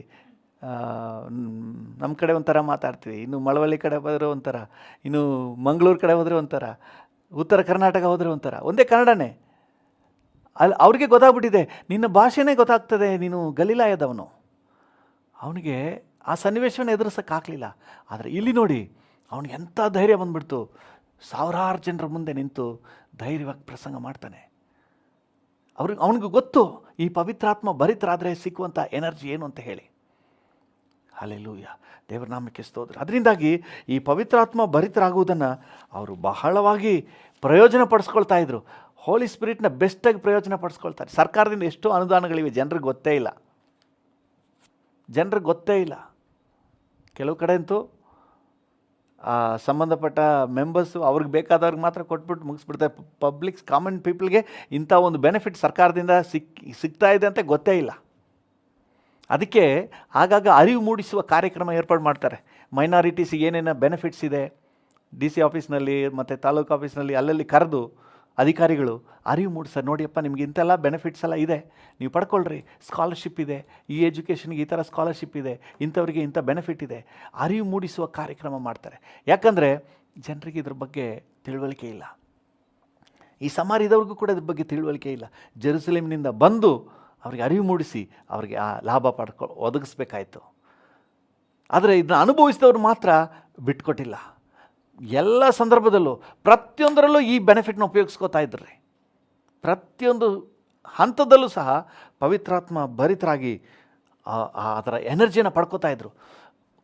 ನಮ್ಮ ಕಡೆ ಒಂಥರ ಮಾತಾಡ್ತೀವಿ, ಇನ್ನು ಮಳವಳ್ಳಿ ಕಡೆ ಹೋದರೆ ಒಂಥರ, ಇನ್ನು ಮಂಗಳೂರು ಕಡೆ ಹೋದರೆ ಒಂಥರ, ಉತ್ತರ ಕರ್ನಾಟಕ ಹೋದರೆ ಒಂಥರ, ಒಂದೇ ಕನ್ನಡನೇ. ಅವ್ರಿಗೆ ಗೊತ್ತಾಗ್ಬಿಟ್ಟಿದೆ, ನಿನ್ನ ಭಾಷೆನೇ ಗೊತ್ತಾಗ್ತದೆ, ನೀನು ಗಲಿಲಾಯದವನು. ಅವನಿಗೆ ಆ ಸನ್ನಿವೇಶವನ್ನು ಎದುರಿಸೋಕ್ಕಾಗಲಿಲ್ಲ. ಆದರೆ ಇಲ್ಲಿ ನೋಡಿ, ಅವನಿಗೆ ಎಂಥ ಧೈರ್ಯ ಬಂದ್ಬಿಡ್ತು. ಸಾವಿರಾರು ಜನರ ಮುಂದೆ ನಿಂತು ಧೈರ್ಯವಾಗಿ ಪ್ರಸಂಗ ಮಾಡ್ತಾನೆ. ಅವನಿಗೆ ಗೊತ್ತು ಈ ಪವಿತ್ರಾತ್ಮ ಭರಿತರಾದರೆ ಸಿಕ್ಕುವಂಥ ಎನರ್ಜಿ ಏನು ಅಂತ ಹೇಳಿ. ಹಲ್ಲೆಲೂಯಾ, ದೇವರ ನಾಮಕ್ಕೆ ಸ್ತೋತ್ರ. ಅದರಿಂದಾಗಿ ಈ ಪವಿತ್ರಾತ್ಮ ಭರಿತರಾಗುವುದನ್ನು ಅವರು ಬಹಳವಾಗಿ ಪ್ರಯೋಜನ ಪಡಿಸ್ಕೊಳ್ತಾ ಇದ್ರು. ಹೋಲಿ ಸ್ಪಿರಿಟ್ನ ಬೆಸ್ಟಾಗಿ ಪ್ರಯೋಜನ ಪಡಿಸ್ಕೊಳ್ತಾರೆ. ಸರ್ಕಾರದಿಂದ ಎಷ್ಟೋ ಅನುದಾನಗಳಿವೆ, ಜನರಿಗೆ ಗೊತ್ತೇ ಇಲ್ಲ. ಕೆಲವು ಕಡೆ ಅಂತೂ ಸಂಬಂಧಪಟ್ಟ ಮೆಂಬರ್ಸು ಅವ್ರಿಗೆ ಬೇಕಾದವ್ರಿಗೆ ಮಾತ್ರ ಕೊಟ್ಬಿಟ್ಟು ಮುಗಿಸ್ಬಿಡ್ತಾರೆ. ಪಬ್ಲಿಕ್ಸ್, ಕಾಮನ್ ಪೀಪಲ್ಗೆ ಇಂಥ ಒಂದು ಬೆನಿಫಿಟ್ ಸರ್ಕಾರದಿಂದ ಸಿಗ್ತಾ ಇದೆ ಅಂತ ಗೊತ್ತೇ ಇಲ್ಲ. ಅದಕ್ಕೆ ಆಗಾಗ ಅರಿವು ಮೂಡಿಸುವ ಕಾರ್ಯಕ್ರಮ ಏರ್ಪಾಡು ಮಾಡ್ತಾರೆ. ಮೈನಾರಿಟೀಸಿಗೆ ಏನೇನು ಬೆನಿಫಿಟ್ಸ್ ಇದೆ, DC ಆಫೀಸ್ನಲ್ಲಿ ಮತ್ತು ತಾಲೂಕು ಆಫೀಸ್ನಲ್ಲಿ ಅಲ್ಲಲ್ಲಿ ಕರೆದು ಅಧಿಕಾರಿಗಳು ಅರಿವು ಮೂಡಿಸ್ತಾರೆ. ನೋಡಿಯಪ್ಪ, ನಿಮ್ಗೆ ಇಂಥೆಲ್ಲ ಬೆನಿಫಿಟ್ಸ್ ಎಲ್ಲ ಇದೆ, ನೀವು ಪಡ್ಕೊಳ್ರಿ. ಸ್ಕಾಲರ್ಶಿಪ್ ಇದೆ, ಈ ಎಜುಕೇಷನ್ಗೆ ಈ ಥರ ಸ್ಕಾಲರ್ಶಿಪ್ ಇದೆ, ಇಂಥವ್ರಿಗೆ ಇಂಥ ಬೆನಿಫಿಟ್ ಇದೆ. ಅರಿವು ಮೂಡಿಸುವ ಕಾರ್ಯಕ್ರಮ ಮಾಡ್ತಾರೆ. ಯಾಕಂದರೆ ಜನರಿಗೆ ಇದ್ರ ಬಗ್ಗೆ ತಿಳುವಳಿಕೆ ಇಲ್ಲ. ಈ ಸಮಾರ್ಯದವ್ರಿಗೂ ಕೂಡ ಇದ್ರ ಬಗ್ಗೆ ತಿಳುವಳಿಕೆ ಇಲ್ಲ. ಜೆರುಸಲೇಮಿನಿಂದ ಬಂದು ಅವ್ರಿಗೆ ಅರಿವು ಮೂಡಿಸಿ ಅವ್ರಿಗೆ ಆ ಲಾಭ ಒದಗಿಸ್ಬೇಕಾಯ್ತು. ಆದರೆ ಇದನ್ನು ಅನುಭವಿಸಿದವರು ಮಾತ್ರ ಬಿಟ್ಕೊಟ್ಟಿಲ್ಲ. ಎಲ್ಲ ಸಂದರ್ಭದಲ್ಲೂ ಪ್ರತಿಯೊಂದರಲ್ಲೂ ಈ ಬೆನಿಫಿಟ್ನ ಉಪಯೋಗಿಸ್ಕೋತಾ ಇದ್ರಿ. ಪ್ರತಿಯೊಂದು ಹಂತದಲ್ಲೂ ಸಹ ಪವಿತ್ರಾತ್ಮ ಭರಿತರಾಗಿ ಅದರ ಎನರ್ಜಿಯನ್ನು ಪಡ್ಕೋತಾ ಇದ್ರು.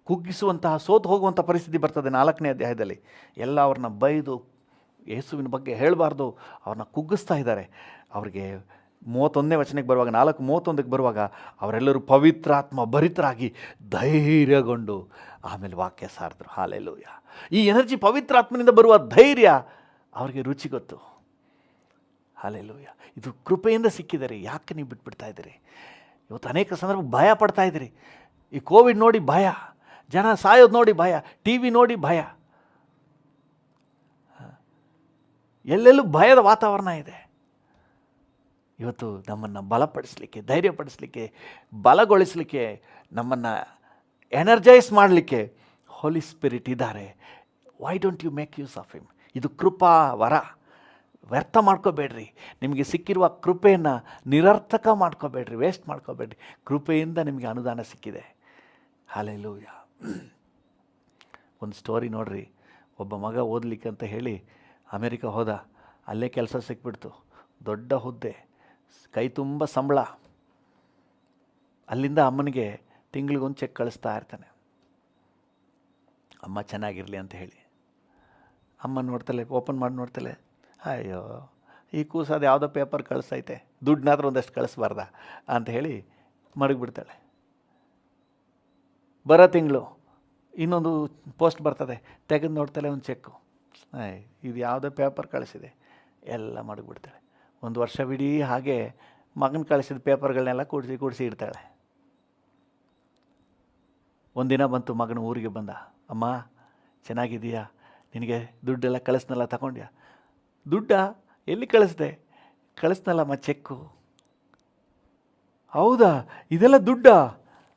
ಕುಗ್ಗಿಸುವಂತಹ, ಸೋತು ಹೋಗುವಂಥ ಪರಿಸ್ಥಿತಿ ಬರ್ತದೆ 4ನೇ ಅಧ್ಯಾಯದಲ್ಲಿ. ಎಲ್ಲ ಅವ್ರನ್ನ ಬೈದು ಯೇಸುವಿನ ಬಗ್ಗೆ ಹೇಳಬಾರ್ದು, ಅವ್ರನ್ನ ಕುಗ್ಗಿಸ್ತಾ ಇದ್ದಾರೆ. ಅವ್ರಿಗೆ 31ನೇ ವಚನಕ್ಕೆ ಬರುವಾಗ, 4:31ಕ್ಕೆ ಬರುವಾಗ ಅವರೆಲ್ಲರೂ ಪವಿತ್ರಾತ್ಮ ಭರಿತರಾಗಿ ಧೈರ್ಯಗೊಂಡು ಆಮೇಲೆ ವಾಕ್ಯ ಸಾರಿದ್ರು. ಹಲ್ಲೆಲೂಯಾ. ಈ ಎನರ್ಜಿ, ಪವಿತ್ರಾತ್ಮನಿಂದ ಬರುವ ಧೈರ್ಯ ಅವ್ರಿಗೆ ರುಚಿ ಗೊತ್ತು. ಹಲ್ಲೆಲೂಯಾ. ಇದು ಕೃಪೆಯಿಂದ ಸಿಕ್ಕಿದ್ದಾರೆ. ಯಾಕೆ ನೀವು ಬಿಟ್ಬಿಡ್ತಾ ಇದ್ದೀರಿ? ಇವತ್ತು ಅನೇಕ ಸಂದರ್ಭ ಭಯ ಪಡ್ತಾ ಇದ್ದೀರಿ. ಈ ಕೋವಿಡ್ ನೋಡಿ ಭಯ, ಜನ ಸಾಯೋದು ನೋಡಿ ಭಯ, TV ನೋಡಿ ಭಯ, ಎಲ್ಲೆಲ್ಲೂ ಭಯದ ವಾತಾವರಣ ಇದೆ. ಇವತ್ತು ನಮ್ಮನ್ನು ಬಲಪಡಿಸಲಿಕ್ಕೆ, ಧೈರ್ಯಪಡಿಸಲಿಕ್ಕೆ, ಬಲಗೊಳಿಸಲಿಕ್ಕೆ, ನಮ್ಮನ್ನು ಎನರ್ಜೈಸ್ ಮಾಡಲಿಕ್ಕೆ ಹೋಲಿ ಸ್ಪಿರಿಟ್ ಇದ್ದಾರೆ. Why don't you make use of him? ಇದು ಕೃಪಾ ವರ. ವ್ಯರ್ಥ ಮಾಡ್ಕೋಬೇಡ್ರಿ. ನಿಮಗೆ ಸಿಕ್ಕಿರುವ ಕೃಪೆಯನ್ನು ನಿರರ್ಥಕ ಮಾಡ್ಕೋಬೇಡ್ರಿ, ವೇಸ್ಟ್ ಮಾಡ್ಕೋಬೇಡ್ರಿ. ಕೃಪೆಯಿಂದ ನಿಮಗೆ ಅನುದಾನ ಸಿಕ್ಕಿದೆ. ಹಲ್ಲೆಲೂಯ. ಒಂದು ಸ್ಟೋರಿ ನೋಡ್ರಿ. ಒಬ್ಬ ಮಗ ಓದಲಿಕ್ಕೆ ಅಂತ ಹೇಳಿ ಅಮೇರಿಕ ಹೋದ. ಅಲ್ಲೇ ಕೆಲಸ ಸಿಕ್ಬಿಡ್ತು, ದೊಡ್ಡ ಹುದ್ದೆ, ಕೈ ತುಂಬ ಸಂಬಳ. ಅಲ್ಲಿಂದ ಅಮ್ಮನಿಗೆ ತಿಂಗಳಿಗೊಂದು ಚೆಕ್ ಕಳಿಸ್ತಾ ಇರ್ತಾನೆ, ಅಮ್ಮ ಚೆನ್ನಾಗಿರಲಿ ಅಂತ ಹೇಳಿ. ಅಮ್ಮ ನೋಡ್ತಲೆ, ಓಪನ್ ಮಾಡಿ ನೋಡ್ತಲೆ, ಅಯ್ಯೋ ಈ ಕೂಸದು ಯಾವುದೋ ಪೇಪರ್ ಕಳಿಸೈತೆ, ದುಡ್ಡನ್ನಾದ್ರೂ ಒಂದಷ್ಟು ಕಳಿಸ್ಬಾರ್ದ ಅಂತ ಹೇಳಿ ಮಡಗಿಬಿಡ್ತಾಳೆ. ಬರೋ ತಿಂಗಳು ಇನ್ನೊಂದು ಪೋಸ್ಟ್ ಬರ್ತದೆ, ತೆಗೆದು ನೋಡ್ತಾಳೆ ಒಂದು ಚೆಕ್ಕು, ಇದು ಯಾವುದೋ ಪೇಪರ್ ಕಳಿಸಿದೆ, ಎಲ್ಲ ಮಡಗಿಬಿಡ್ತಾಳೆ. ಒಂದು ವರ್ಷವಿಡೀ ಹಾಗೆ ಮಗನ ಕಳಿಸಿದ ಪೇಪರ್ಗಳನ್ನೆಲ್ಲ ಕೂಡಿಸಿ ಇಡ್ತಾಳೆ. ಒಂದಿನ ಬಂತು, ಮಗನ ಊರಿಗೆ ಬಂದ. ಅಮ್ಮ ಚೆನ್ನಾಗಿದೆಯಾ, ನಿನಗೆ ದುಡ್ಡೆಲ್ಲ ಕಳಿಸ್ನಲ್ಲ, ತಗೊಂಡ್ಯಾ? ದುಡ್ಡ ಎಲ್ಲಿ ಕಳಿಸ್ದೆ? ಕಳಿಸ್ನಲ್ಲಮ್ಮ ಚೆಕ್ಕು. ಹೌದಾ, ಇದೆಲ್ಲ ದುಡ್ಡ?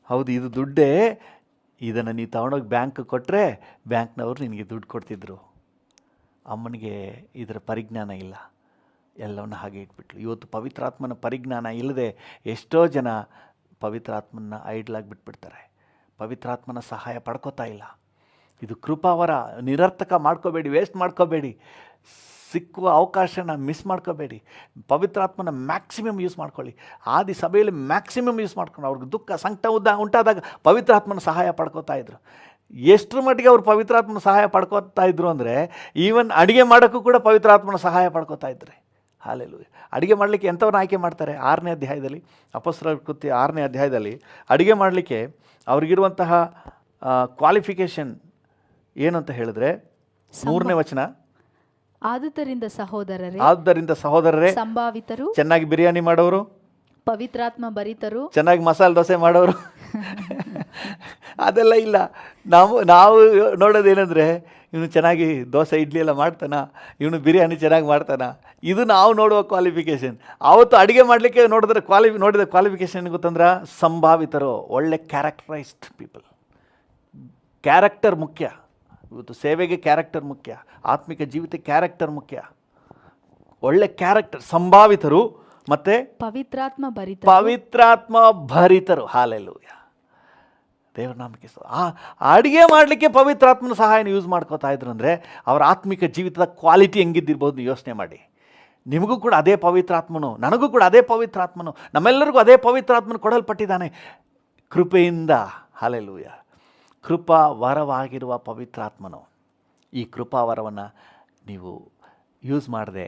ಹೌದು, ಇದು ದುಡ್ಡೇ. ಇದನ್ನು ನೀವು ತಗೊಂಡೋಗಿ ಬ್ಯಾಂಕ್ ಕೊಟ್ಟರೆ ಬ್ಯಾಂಕ್ನವರು ನಿನಗೆ ದುಡ್ಡು ಕೊಡ್ತಿದ್ರು. ಅಮ್ಮನಿಗೆ ಇದರ ಪರಿಜ್ಞಾನ ಇಲ್ಲ, ಎಲ್ಲವನ್ನು ಹಾಗೆ ಇಟ್ಬಿಟ್ಲು. ಇವತ್ತು ಪವಿತ್ರಾತ್ಮನ ಪರಿಜ್ಞಾನ ಇಲ್ಲದೆ ಎಷ್ಟೋ ಜನ ಪವಿತ್ರಾತ್ಮನ ಐಡ್ಲಾಗಿ ಬಿಟ್ಬಿಡ್ತಾರೆ, ಪವಿತ್ರಾತ್ಮನ ಸಹಾಯ ಪಡ್ಕೋತಾ ಇಲ್ಲ. ಇದು ಕೃಪಾವರ, ನಿರರ್ಥಕ ಮಾಡ್ಕೋಬೇಡಿ, ವೇಸ್ಟ್ ಮಾಡ್ಕೋಬೇಡಿ. ಸಿಕ್ಕುವ ಅವಕಾಶನ ಮಿಸ್ ಮಾಡ್ಕೋಬೇಡಿ. ಪವಿತ್ರಾತ್ಮನ ಮ್ಯಾಕ್ಸಿಮಮ್ ಯೂಸ್ ಮಾಡ್ಕೊಳ್ಳಿ. ಆದಿ ಸಭೆಯಲ್ಲಿ ಮ್ಯಾಕ್ಸಿಮಮ್ ಯೂಸ್ ಮಾಡ್ಕೊಂಡು ಅವ್ರಿಗೆ ದುಃಖ ಸಂಕಟ ಉಂಟಾದಾಗ ಪವಿತ್ರಾತ್ಮನ ಸಹಾಯ ಪಡ್ಕೋತಾ ಇದ್ರು. ಎಷ್ಟರ ಮಟ್ಟಿಗೆ ಅವ್ರು ಪವಿತ್ರಾತ್ಮನ ಸಹಾಯ ಪಡ್ಕೋತಾ ಇದ್ರು ಅಂದರೆ, ಈವನ್ ಅಡುಗೆ ಮಾಡೋಕ್ಕೂ ಕೂಡ ಪವಿತ್ರಾತ್ಮನ ಸಹಾಯ ಪಡ್ಕೋತಾ ಇದ್ರಿ. ಹಲ್ಲೆಲೂಯಾ. ಅಡುಗೆ ಮಾಡಲಿಕ್ಕೆ ಎಂಥವ್ರನ್ನ ಆಯ್ಕೆ ಮಾಡ್ತಾರೆ? 6ನೇ ಅಧ್ಯಾಯದಲ್ಲಿ, ಅಪೊಸ್ತಲರ ಕೃತ್ಯ 6ನೇ ಅಧ್ಯಾಯದಲ್ಲಿ ಅಡುಗೆ ಮಾಡಲಿಕ್ಕೆ ಅವ್ರಿಗಿರುವಂತಹ ಕ್ವಾಲಿಫಿಕೇಷನ್ ಏನು ಅಂತ ಹೇಳಿದ್ರೆ, 3ನೇ ವಚನ, ಆದುದರಿಂದ ಸಹೋದರರೇ ಸಂಭಾವಿತರು, ಚೆನ್ನಾಗಿ ಬಿರಿಯಾನಿ ಮಾಡೋರು, ಪವಿತ್ರಾತ್ಮ ಭರಿತರು, ಚೆನ್ನಾಗಿ ಮಸಾಲೆ ದೋಸೆ ಮಾಡೋರು. ಅದೆಲ್ಲ ಇಲ್ಲ. ನಾವು ನೋಡೋದೇನೆಂದರೆ, ಇವನು ಚೆನ್ನಾಗಿ ದೋಸೆ ಇಡ್ಲಿ ಎಲ್ಲ ಮಾಡ್ತಾನ, ಇವನು ಬಿರಿಯಾನಿ ಚೆನ್ನಾಗಿ ಮಾಡ್ತಾನ, ಇದು ನಾವು ನೋಡುವ ಕ್ವಾಲಿಫಿಕೇಷನ್. ಆವತ್ತು ಅಡುಗೆ ಮಾಡಲಿಕ್ಕೆ ನೋಡಿದ ಕ್ವಾಲಿಫಿಕೇಷನ್ ಗೊತ್ತಂದ್ರೆ ಸಂಭಾವಿತರು, ಒಳ್ಳೆ ಕ್ಯಾರೆಕ್ಟರೈಸ್ಡ್ ಪೀಪಲ್. ಕ್ಯಾರೆಕ್ಟರ್ ಮುಖ್ಯ. ಇವತ್ತು ಸೇವೆಗೆ ಕ್ಯಾರೆಕ್ಟರ್ ಮುಖ್ಯ, ಆತ್ಮಿಕ ಜೀವಿತಕ್ಕೆ ಕ್ಯಾರೆಕ್ಟರ್ ಮುಖ್ಯ. ಒಳ್ಳೆ ಕ್ಯಾರೆಕ್ಟರ್, ಸಂಭಾವಿತರು, ಮತ್ತು ಪವಿತ್ರಾತ್ಮ ಭರಿತರು. ಹಲ್ಲೆಲೂಯಾ, ದೇವರ ನಾಮಕ್ಕೆ. ಅಡುಗೆ ಮಾಡಲಿಕ್ಕೆ ಪವಿತ್ರಾತ್ಮನ ಸಹಾಯನ ಯೂಸ್ ಮಾಡ್ಕೋತಾ ಇದ್ರು ಅಂದರೆ ಅವರ ಆತ್ಮಿಕ ಜೀವಿತದ ಕ್ವಾಲಿಟಿ ಹೆಂಗಿದ್ದಿರ್ಬೋದು ನೀವು ಯೋಚನೆ ಮಾಡಿ. ನಿಮಗೂ ಕೂಡ ಅದೇ ಪವಿತ್ರಾತ್ಮನು, ನನಗೂ ಕೂಡ ಅದೇ ಪವಿತ್ರಾತ್ಮನು, ನಮ್ಮೆಲ್ಲರಿಗೂ ಅದೇ ಪವಿತ್ರಾತ್ಮನು ಕೊಡಲ್ಪಟ್ಟಿದ್ದಾನೆ ಕೃಪೆಯಿಂದ. ಹಲ್ಲೆಲೂಯಾ. ಕೃಪಾ ವರವಾಗಿರುವ ಪವಿತ್ರಾತ್ಮನು. ಈ ಕೃಪಾವರವನ್ನು ನೀವು ಯೂಸ್ ಮಾಡದೆ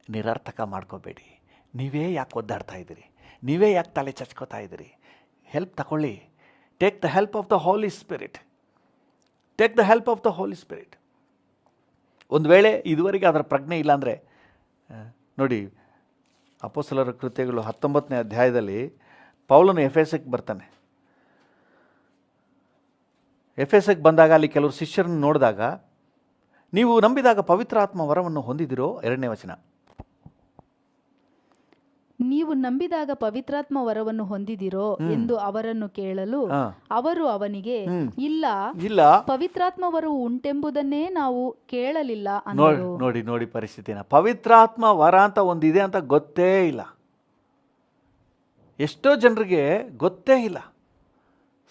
ನಿರರ್ಥಕ ಮಾಡ್ಕೋಬೇಡಿ. ನೀವೇ ಯಾಕೆ ಒದ್ದಾಡ್ತಾ ಇದ್ದೀರಿ? ನೀವೇ ಯಾಕೆ ತಲೆ ಚಚ್ಕೋತಾ ಇದ್ದೀರಿ? ಹೆಲ್ಪ್ ತಗೊಳ್ಳಿ. Take the help of the Holi Spirit. ಒಂದು ವೇಳೆ ಇದುವರೆಗೆ ಅದರ ಪ್ರಜ್ಞೆ ಇಲ್ಲಾಂದರೆ ನೋಡಿ, ಅಪೊಸ್ತಲರ ಕೃತ್ಯಗಳು 19ನೇ ಅಧ್ಯಾಯದಲ್ಲಿ ಪೌಲನು ಎಫೆಸಕ್ಕೆ ಬರ್ತಾನೆ. ಎಫೆಸಕ್ಕೆ ಬಂದಾಗ ಅಲ್ಲಿ ಕೆಲವರು ಶಿಷ್ಯರನ್ನು ನೋಡಿದಾಗ, ನೀವು ನಂಬಿದಾಗ ಪವಿತ್ರಾತ್ಮ ವರವನ್ನು ಹೊಂದಿದಿರೋ, 2ನೇ ವಚನ, ನೀವು ನಂಬಿದಾಗ ಪವಿತ್ರಾತ್ಮ ವರವನ್ನು ಹೊಂದಿದಿರೋ ಎಂದು ಅವರನ್ನು ಕೇಳಲು ಅವರು ಅವನಿಗೆ, ಇಲ್ಲ, ಪವಿತ್ರಾತ್ಮ ವರವು ಉಂಟೆಂಬುದನ್ನೇ ನಾವು ಕೇಳಲಿಲ್ಲ ಅಂದರು. ನೋಡಿ ಪರಿಸ್ಥಿತಿನ. ಪವಿತ್ರಾತ್ಮ ವರ ಅಂತ ಒಂದಿದೆ ಅಂತ ಗೊತ್ತೇ ಇಲ್ಲ. ಎಷ್ಟೋ ಜನರಿಗೆ ಗೊತ್ತೇ ಇಲ್ಲ.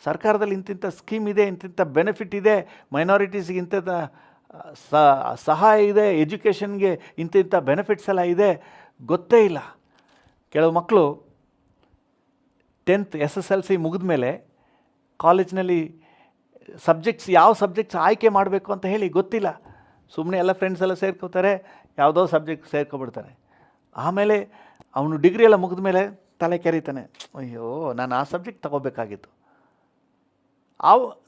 ಸರ್ಕಾರದಲ್ಲಿ ಇಂತಿಂಥ ಸ್ಕೀಮ್ ಇದೆ, ಇಂತಿಂಥ ಬೆನಿಫಿಟ್ ಇದೆ, ಮೈನಾರಿಟೀಸ್ಗೆ ಇಂಥ ಸಹಾಯ ಇದೆ, ಎಜುಕೇಷನ್ಗೆ ಇಂತಿಂಥ ಬೆನಿಫಿಟ್ಸ್ ಎಲ್ಲ ಇದೆ, ಗೊತ್ತೇ ಇಲ್ಲ. ಕೆಲವು ಮಕ್ಕಳು 10th SSLC ಮುಗಿದ ಮೇಲೆ ಕಾಲೇಜ್ನಲ್ಲಿ ಯಾವ ಸಬ್ಜೆಕ್ಟ್ಸ್ ಆಯ್ಕೆ ಮಾಡಬೇಕು ಅಂತ ಹೇಳಿ ಗೊತ್ತಿಲ್ಲ. ಸುಮ್ಮನೆ ಎಲ್ಲ ಫ್ರೆಂಡ್ಸ್ ಎಲ್ಲ ಸೇರ್ಕೋತಾರೆ, ಯಾವುದೋ ಸಬ್ಜೆಕ್ಟ್ ಸೇರ್ಕೊಬಿಡ್ತಾರೆ. ಆಮೇಲೆ ಅವನು ಡಿಗ್ರಿ ಎಲ್ಲ ಮುಗಿದ ಮೇಲೆ ತಲೆ ಕೆರೀತಾನೆ, ಅಯ್ಯೋ ನಾನು ಆ ಸಬ್ಜೆಕ್ಟ್ ತಗೋಬೇಕಾಗಿತ್ತು.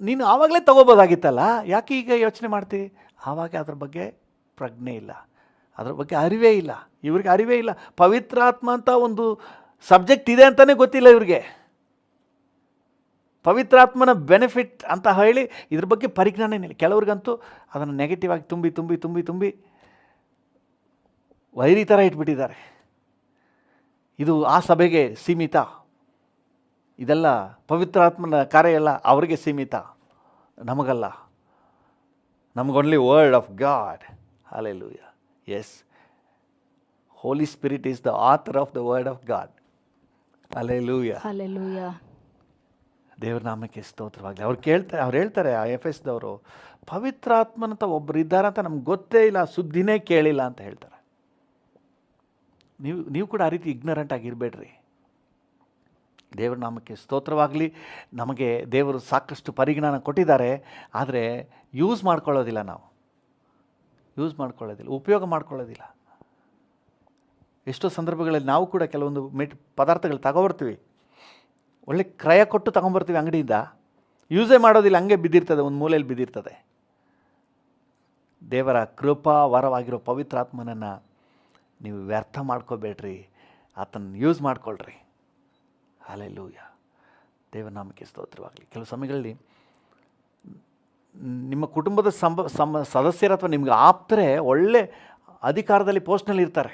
ನೀನು ಆವಾಗಲೇ ತಗೋಬೋದಾಗಿತ್ತಲ್ಲ, ಯಾಕೆ ಈಗ ಯೋಚನೆ ಮಾಡ್ತೀವಿ? ಆವಾಗ ಅದ್ರ ಬಗ್ಗೆ ಪ್ರಜ್ಞೆ ಇಲ್ಲ, ಅದ್ರ ಬಗ್ಗೆ ಅರಿವೇ ಇಲ್ಲ. ಇವ್ರಿಗೆ ಅರಿವೇ ಇಲ್ಲ. ಪವಿತ್ರಾತ್ಮ ಅಂತ ಒಂದು ಸಬ್ಜೆಕ್ಟ್ ಇದೆ ಅಂತಲೇ ಗೊತ್ತಿಲ್ಲ ಇವ್ರಿಗೆ. ಪವಿತ್ರಾತ್ಮನ ಬೆನಿಫಿಟ್ ಅಂತ ಹೇಳಿ ಇದ್ರ ಬಗ್ಗೆ ಪರಿಜ್ಞಾನ ಇಲ್ಲ. ಕೆಲವ್ರಿಗಂತೂ ಅದನ್ನು ನೆಗೆಟಿವ್ ಆಗಿ ತುಂಬಿ ವೈರಿ ಥರ ಇಟ್ಬಿಟ್ಟಿದ್ದಾರೆ. ಇದು ಆ ಸಭೆಗೆ ಸೀಮಿತ, ಇದೆಲ್ಲ ಪವಿತ್ರಾತ್ಮನ ಕಾರ್ಯ ಎಲ್ಲ ಅವರಿಗೆ ಸೀಮಿತ, ನಮಗಲ್ಲ. ನಮಗೊಂಡ್ಲಿ word of God. Hallelujah. Yes, Holy Spirit is the author of the word of God. Hallelujah. Hallelujah. ದೇವ್ರ ನಾಮಕ್ಕೆ ಸ್ತೋತ್ರವಾಗಲಿ. ಅವ್ರು ಹೇಳ್ತಾರೆ ಆ ಎಫೆಸ್ದವರು, ಪವಿತ್ರಾತ್ಮನಂತ ಒಬ್ಬರು ಇದ್ದಾರಂತ ನಮ್ಗೆ ಗೊತ್ತೇ ಇಲ್ಲ, ಸುದ್ದಿನೇ ಕೇಳಿಲ್ಲ ಅಂತ ಹೇಳ್ತಾರೆ. ನೀವು ಕೂಡ ಆ ರೀತಿ ಇಗ್ನರೆಂಟ್ ಆಗಿರಬೇಡ್ರಿ. ದೇವ್ರ ನಾಮಕ್ಕೆ ಸ್ತೋತ್ರವಾಗಲಿ. ನಮಗೆ ದೇವರು ಸಾಕಷ್ಟು ಪರಿಜ್ಞಾನ ಕೊಟ್ಟಿದ್ದಾರೆ, ಆದರೆ ಯೂಸ್ ಮಾಡ್ಕೊಳ್ಳೋದಿಲ್ಲ, ಉಪಯೋಗ ಮಾಡ್ಕೊಳ್ಳೋದಿಲ್ಲ. ಎಷ್ಟೋ ಸಂದರ್ಭಗಳಲ್ಲಿ ನಾವು ಕೂಡ ಕೆಲವೊಂದು ಪದಾರ್ಥಗಳು ತಗೊಬರ್ತೀವಿ, ಒಳ್ಳೆ ಕ್ರಯ ಕೊಟ್ಟು ತಗೊಂಬರ್ತೀವಿ ಅಂಗಡಿಯಿಂದ, ಯೂಸೇ ಮಾಡೋದಿಲ್ಲ, ಹಂಗೆ ಬಿದ್ದಿರ್ತದೆ, ಒಂದು ಮೂಲೆಯಲ್ಲಿ ಬಿದ್ದಿರ್ತದೆ. ದೇವರ ಕೃಪಾ ವರವಾಗಿರೋ ಪವಿತ್ರಾತ್ಮನನ್ನು ನೀವು ವ್ಯರ್ಥ ಮಾಡ್ಕೋಬೇಡ್ರಿ, ಆತನ ಯೂಸ್ ಮಾಡ್ಕೊಳ್ರಿ. ಹಲ್ಲೆಲೂಯಾ. ದೇವರ ನಾಮಕ್ಕೆ ಸ್ತೋತ್ರವಾಗಲಿ. ಕೆಲವು ಸಮಯಗಳಲ್ಲಿ ನಿಮ್ಮ ಕುಟುಂಬದ ಸದಸ್ಯರ ಅಥವಾ ನಿಮ್ಗೆ ಆಪ್ತರೆ ಒಳ್ಳೆ ಅಧಿಕಾರದಲ್ಲಿ ಪೋಸ್ಟ್ನಲ್ಲಿ ಇರ್ತಾರೆ.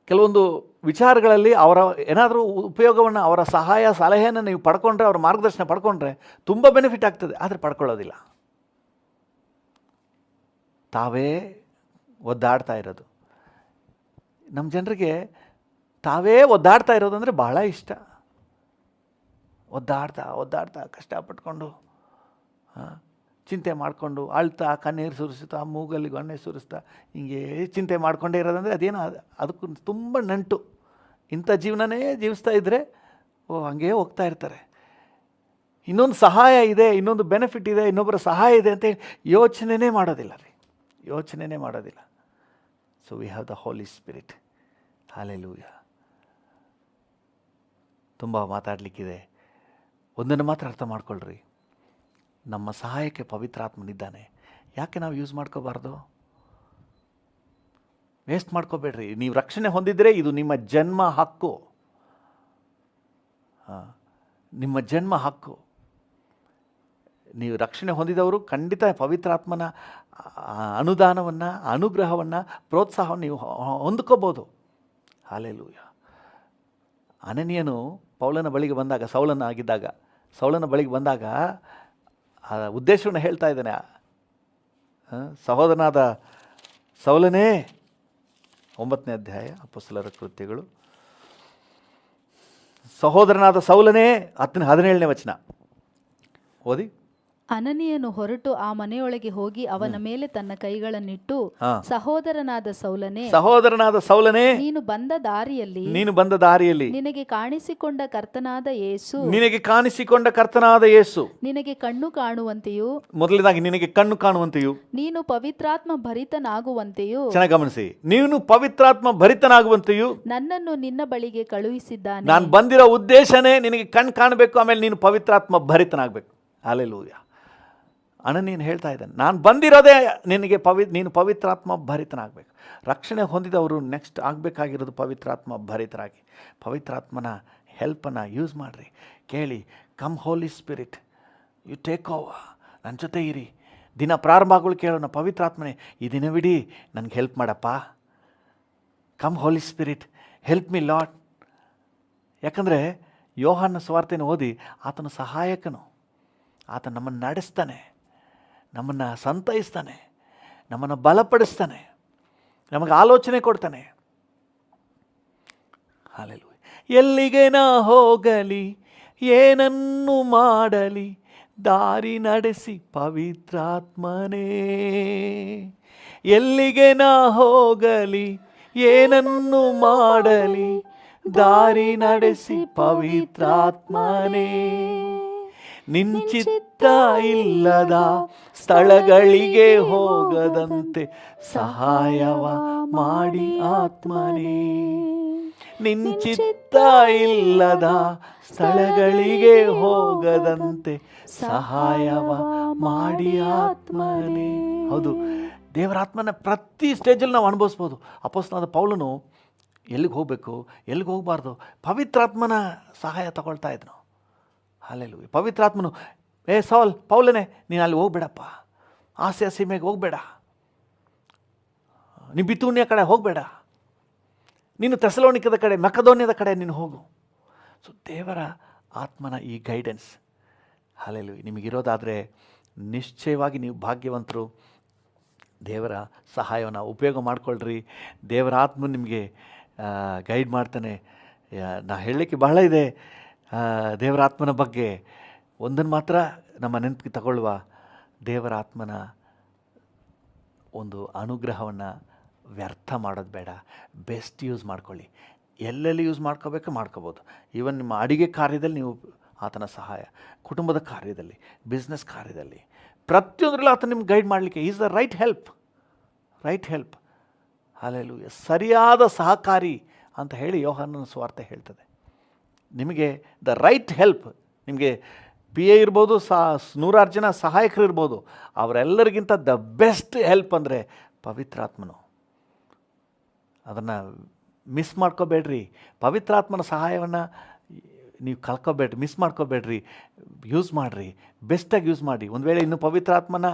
ಕೆಲವೊಂದು ವಿಚಾರಗಳಲ್ಲಿ ಅವರ ಏನಾದರೂ ಉಪಯೋಗವನ್ನು, ಅವರ ಸಹಾಯ ಸಲಹೆಯನ್ನು ನೀವು ಪಡ್ಕೊಂಡ್ರೆ, ಅವರ ಮಾರ್ಗದರ್ಶನ ಪಡ್ಕೊಂಡ್ರೆ ತುಂಬ ಬೆನಿಫಿಟ್ ಆಗ್ತದೆ, ಆದರೆ ಪಡ್ಕೊಳ್ಳೋದಿಲ್ಲ. ತಾವೇ ಒದ್ದಾಡ್ತಾ ಇರೋದು. ನಮ್ಮ ಜನರಿಗೆ ತಾವೇ ಒದ್ದಾಡ್ತಾ ಇರೋದಂದರೆ ಬಹಳ ಇಷ್ಟ. ಒದ್ದಾಡ್ತಾ ಕಷ್ಟಪಟ್ಕೊಂಡು, ಚಿಂತೆ ಮಾಡಿಕೊಂಡು, ಅಳ್ತಾ, ಕಣ್ಣೀರು ಸುರಿಸ್ತಾ, ಮೂಗಲ್ಲಿ ಗೊಣ್ಣೆ ಸುರಿಸ್ತಾ, ಹಿಂಗೆ ಚಿಂತೆ ಮಾಡಿಕೊಂಡೇ ಇರೋದಂದರೆ ಅದೇನೋ ಅದಕ್ಕೂ ತುಂಬ ನಂಟು. ಇಂಥ ಜೀವನನೇ ಜೀವಿಸ್ತಾ ಇದ್ದರೆ ಹಂಗೇ ಹೋಗ್ತಾ ಇರ್ತಾರೆ. ಇನ್ನೊಂದು ಸಹಾಯ ಇದೆ, ಇನ್ನೊಂದು ಬೆನಿಫಿಟ್ ಇದೆ, ಇನ್ನೊಬ್ಬರ ಸಹಾಯ ಇದೆ ಅಂತ ಯೋಚನೆನೇ ಮಾಡೋದಿಲ್ಲ. So we have the Holi spirit. Hallelujah. ತುಂಬ ಮಾತಾಡಲಿಕ್ಕಿದೆ. ಒಂದನ್ನು ಮಾತ್ರ ಅರ್ಥ ಮಾಡ್ಕೊಳ್ರಿ, ನಮ್ಮ ಸಹಾಯಕ್ಕೆ ಪವಿತ್ರಾತ್ಮನಿದ್ದಾನೆ. ಯಾಕೆ ನಾವು ಯೂಸ್ ಮಾಡ್ಕೋಬಾರ್ದು? ವೇಸ್ಟ್ ಮಾಡ್ಕೋಬೇಡ್ರಿ. ನೀವು ರಕ್ಷಣೆ ಹೊಂದಿದರೆ ಇದು ನಿಮ್ಮ ಜನ್ಮ ಹಕ್ಕು. ನಿಮ್ಮ ಜನ್ಮ ಹಕ್ಕು. ನೀವು ರಕ್ಷಣೆ ಹೊಂದಿದವರು ಖಂಡಿತ ಪವಿತ್ರಾತ್ಮನ ಅನುದಾನವನ್ನು, ಅನುಗ್ರಹವನ್ನು, ಪ್ರೋತ್ಸಾಹವನ್ನು ನೀವು ಹೊಂದ್ಕೋಬೋದು. ಹಲ್ಲೆಲೂಯಾ. ಅನನೀಯನು ಪೌಲನ ಬಳಿಗೆ ಬಂದಾಗ, ಸೌಲನ ಬಳಿಗೆ ಬಂದಾಗ ಆ ಉದ್ದೇಶವನ್ನು ಹೇಳ್ತಾ ಇದ್ದಾನೆ. ಸಹೋದರನಾದ ಸೌಲನೇ, 9ನೇ ಅಧ್ಯಾಯ ಅಪೊಸ್ತಲರ ಕೃತ್ಯಗಳು, ಸಹೋದರನಾದ ಸೌಲನೇ, 17ನೇ ವಚನ ಓದಿ. ಅನನೀಯನು ಹೊರಟು ಆ ಮನೆಯೊಳಗೆ ಹೋಗಿ ಅವನ ಮೇಲೆ ತನ್ನ ಕೈಗಳನ್ನಿಟ್ಟು, ಸಹೋದರನಾದ ಸೌಲನೇ, ನೀನು ಬಂದ ದಾರಿಯಲ್ಲಿ ನಿನಗೆ ಕಾಣಿಸಿಕೊಂಡ ಕರ್ತನಾದ ಯೇಸು ನಿನಗೆ ಕಣ್ಣು ಕಾಣುವಂತೆಯೂ, ಮೊದಲನೇದಾಗಿ ನಿನಗೆ ಕಣ್ಣು ಕಾಣುವಂತೆಯೂ, ನೀನು ಪವಿತ್ರಾತ್ಮ ಭರಿತನಾಗುವಂತೆಯೂ, ಚೆನ್ನಾಗಿ ಗಮನಿಸಿ, ನೀನು ಪವಿತ್ರಾತ್ಮ ಭರಿತನಾಗುವಂತೆಯೂ ನನ್ನನ್ನು ನಿನ್ನ ಬಳಿಗೆ ಕಳುಹಿಸಿದ್ದಾನೆ. ನಾನು ಬಂದಿರೋ ಉದ್ದೇಶನೇ ನಿನಗೆ ಕಣ್ಣು ಕಾಣಬೇಕು, ಆಮೇಲೆ ನೀನು ಪವಿತ್ರಾತ್ಮ ಭರಿತನಾಗಬೇಕು. ಹಲ್ಲೆಲೂಯಾ. ಅನನೀಯನು ಹೇಳ್ತಾ ಇದ್ದಾನೆ, ನಾನು ಬಂದಿರೋದೇ ನಿನಗೆ ನೀನು ಪವಿತ್ರಾತ್ಮ ಭರಿತನಾಗಬೇಕು. ರಕ್ಷಣೆ ಹೊಂದಿದವರು ನೆಕ್ಸ್ಟ್ ಆಗಬೇಕಾಗಿರೋದು ಪವಿತ್ರಾತ್ಮ ಭರಿತರಾಗಿ. ಪವಿತ್ರಾತ್ಮನ ಹೆಲ್ಪನ್ನು ಯೂಸ್ ಮಾಡಿರಿ. ಕೇಳಿ, come holy spirit, you take over, ನನ್ನ ಜೊತೆ ಇರಿ. ದಿನ ಪ್ರಾರಂಭ ಆಗೋಳು ಕೇಳೋಣ, ಪವಿತ್ರಾತ್ಮನೇ ಈ ದಿನವಿಡೀ ನನಗೆ ಹೆಲ್ಪ್ ಮಾಡಪ್ಪ. ಕಮ್ ಹೋಲಿ ಸ್ಪಿರಿಟ್, ಹೆಲ್ಪ್ ಮಿ ಲಾರ್ಡ್. ಯಾಕಂದರೆ ಯೋಹಾನ ಸುವಾರ್ತೆಯನ್ನು ಓದಿ, ಆತನ ಸಹಾಯಕನು, ಆತ ನಮ್ಮನ್ನು ನಡೆಸ್ತಾನೆ, ನಮ್ಮನ್ನು ಸಂತೈಸ್ತಾನೆ, ನಮ್ಮನ್ನು ಬಲಪಡಿಸ್ತಾನೆ, ನಮಗೆ ಆಲೋಚನೆ ಕೊಡ್ತಾನೆ. ಹಲ್ಲೆಲೂಯಾ. ಎಲ್ಲಿಗೆ ನಾ ಹೋಗಲಿ, ಏನನ್ನು ಮಾಡಲಿ, ದಾರಿ ನಡೆಸಿ ಪವಿತ್ರಾತ್ಮನೇ. ಎಲ್ಲಿಗೆ ನಾ ಹೋಗಲಿ, ಏನನ್ನು ಮಾಡಲಿ, ದಾರಿ ನಡೆಸಿ ಪವಿತ್ರಾತ್ಮನೇ. ನಿಂಚಿತ್ತ ಇಲ್ಲದ ಸ್ಥಳಗಳಿಗೆ ಹೋಗದಂತೆ ಸಹಾಯವ ಮಾಡಿ ಆತ್ಮನೇ. ನಿಂಚಿತ್ತ ಇಲ್ಲದ ಸ್ಥಳಗಳಿಗೆ ಹೋಗದಂತೆ ಸಹಾಯವ ಮಾಡಿ ಆತ್ಮನೇ. ಹೌದು, ದೇವರಾತ್ಮನ ಪ್ರತಿ ಸ್ಟೇಜಲ್ಲಿ ನಾವು ಅನುಭವಿಸ್ಬೋದು. ಅಪೊಸ್ತಲನಾದ ಪೌಲನು ಎಲ್ಲಿಗೆ ಹೋಗಬೇಕು, ಎಲ್ಲಿಗೆ ಹೋಗಬಾರ್ದು, ಪವಿತ್ರಾತ್ಮನ ಸಹಾಯ ತಗೊಳ್ತಾ ಇದ್ನು. ಹಲ್ಲೆಲೂಯಾ. ಪವಿತ್ರಾತ್ಮನು, ಪೌಲನೇ ನೀನು ಅಲ್ಲಿ ಹೋಗಬೇಡಪ್ಪ, ಆಸೆ ಸೀಮೆಗೆ ಹೋಗಬೇಡ, ನೀನು ಬಿತೂನ್ಯ ಕಡೆ ಹೋಗಬೇಡ, ನೀನು ಥೆಸಲೋನಿಕದ ಕಡೆ, ಮಕೆದೋನ್ಯದ ಕಡೆ ನೀನು ಹೋಗು. ಸೊ ದೇವರ ಆತ್ಮನ ಈ ಗೈಡೆನ್ಸ್, ಹಲ್ಲೆಲೂಯಾ, ನಿಮಗಿರೋದಾದರೆ ನಿಶ್ಚಯವಾಗಿ ನೀವು ಭಾಗ್ಯವಂತರು. ದೇವರ ಸಹಾಯವನ್ನು ಉಪಯೋಗ ಮಾಡಿಕೊಳ್ಳ್ರಿ. ದೇವರ ಆತ್ಮ ನಿಮಗೆ ಗೈಡ್ ಮಾಡ್ತಾನೆ. ನಾ ಹೇಳಲಿಕ್ಕೆ ಬಹಳ ಇದೆ ದೇವರ ಆತ್ಮನ ಬಗ್ಗೆ. ಒಂದನ್ನು ಮಾತ್ರ ನಮ್ಮ ನೆನಪಿಗೆ ತಗೊಳ್ಳುವ, ದೇವರ ಆತ್ಮನ ಒಂದು ಅನುಗ್ರಹವನ್ನು ವ್ಯರ್ಥ ಮಾಡೋದು ಬೇಡ. ಬೆಸ್ಟ್ ಯೂಸ್ ಮಾಡ್ಕೊಳ್ಳಿ. ಎಲ್ಲೆಲ್ಲಿ ಯೂಸ್ ಮಾಡ್ಕೋಬೋದು. ಈವನ್ ನಿಮ್ಮ ಅಡಿಗೆ ಕಾರ್ಯದಲ್ಲಿ ನೀವು ಆತನ ಸಹಾಯ, ಕುಟುಂಬದ ಕಾರ್ಯದಲ್ಲಿ, ಬಿಸ್ನೆಸ್ ಕಾರ್ಯದಲ್ಲಿ, ಪ್ರತಿಯೊಂದರಲ್ಲೂ ಆತ ನಿಮ್ಗೆ ಗೈಡ್ ಮಾಡಲಿಕ್ಕೆ is the right help. Hallelujah. ಸರಿಯಾದ ಸಹಕಾರಿ ಅಂತ ಹೇಳಿ ಯೋಹಾನನ ಸುವಾರ್ತೆ ಹೇಳ್ತದೆ. ನಿಮಗೆ ದ ರೈಟ್ ಹೆಲ್ಪ್. ನಿಮಗೆ PA ಇರ್ಬೋದು, 100 ಜನ ಸಹಾಯಕರು ಇರ್ಬೋದು. ಅವರೆಲ್ಲರಿಗಿಂತ ದ ಬೆಸ್ಟ್ ಹೆಲ್ಪ್ ಅಂದರೆ ಪವಿತ್ರಾತ್ಮನು. ಅದನ್ನು ಮಿಸ್ ಮಾಡ್ಕೋಬೇಡ್ರಿ. ಪವಿತ್ರಾತ್ಮನ ಸಹಾಯವನ್ನು ನೀವು ಕಳ್ಕೊಬೇಡ್ರಿ, ಮಿಸ್ ಮಾಡ್ಕೋಬೇಡ್ರಿ. ಯೂಸ್ ಮಾಡಿರಿ, ಬೆಸ್ಟಾಗಿ ಯೂಸ್ ಮಾಡಿ. ಒಂದು ವೇಳೆ ಇನ್ನೂ ಪವಿತ್ರಾತ್ಮನ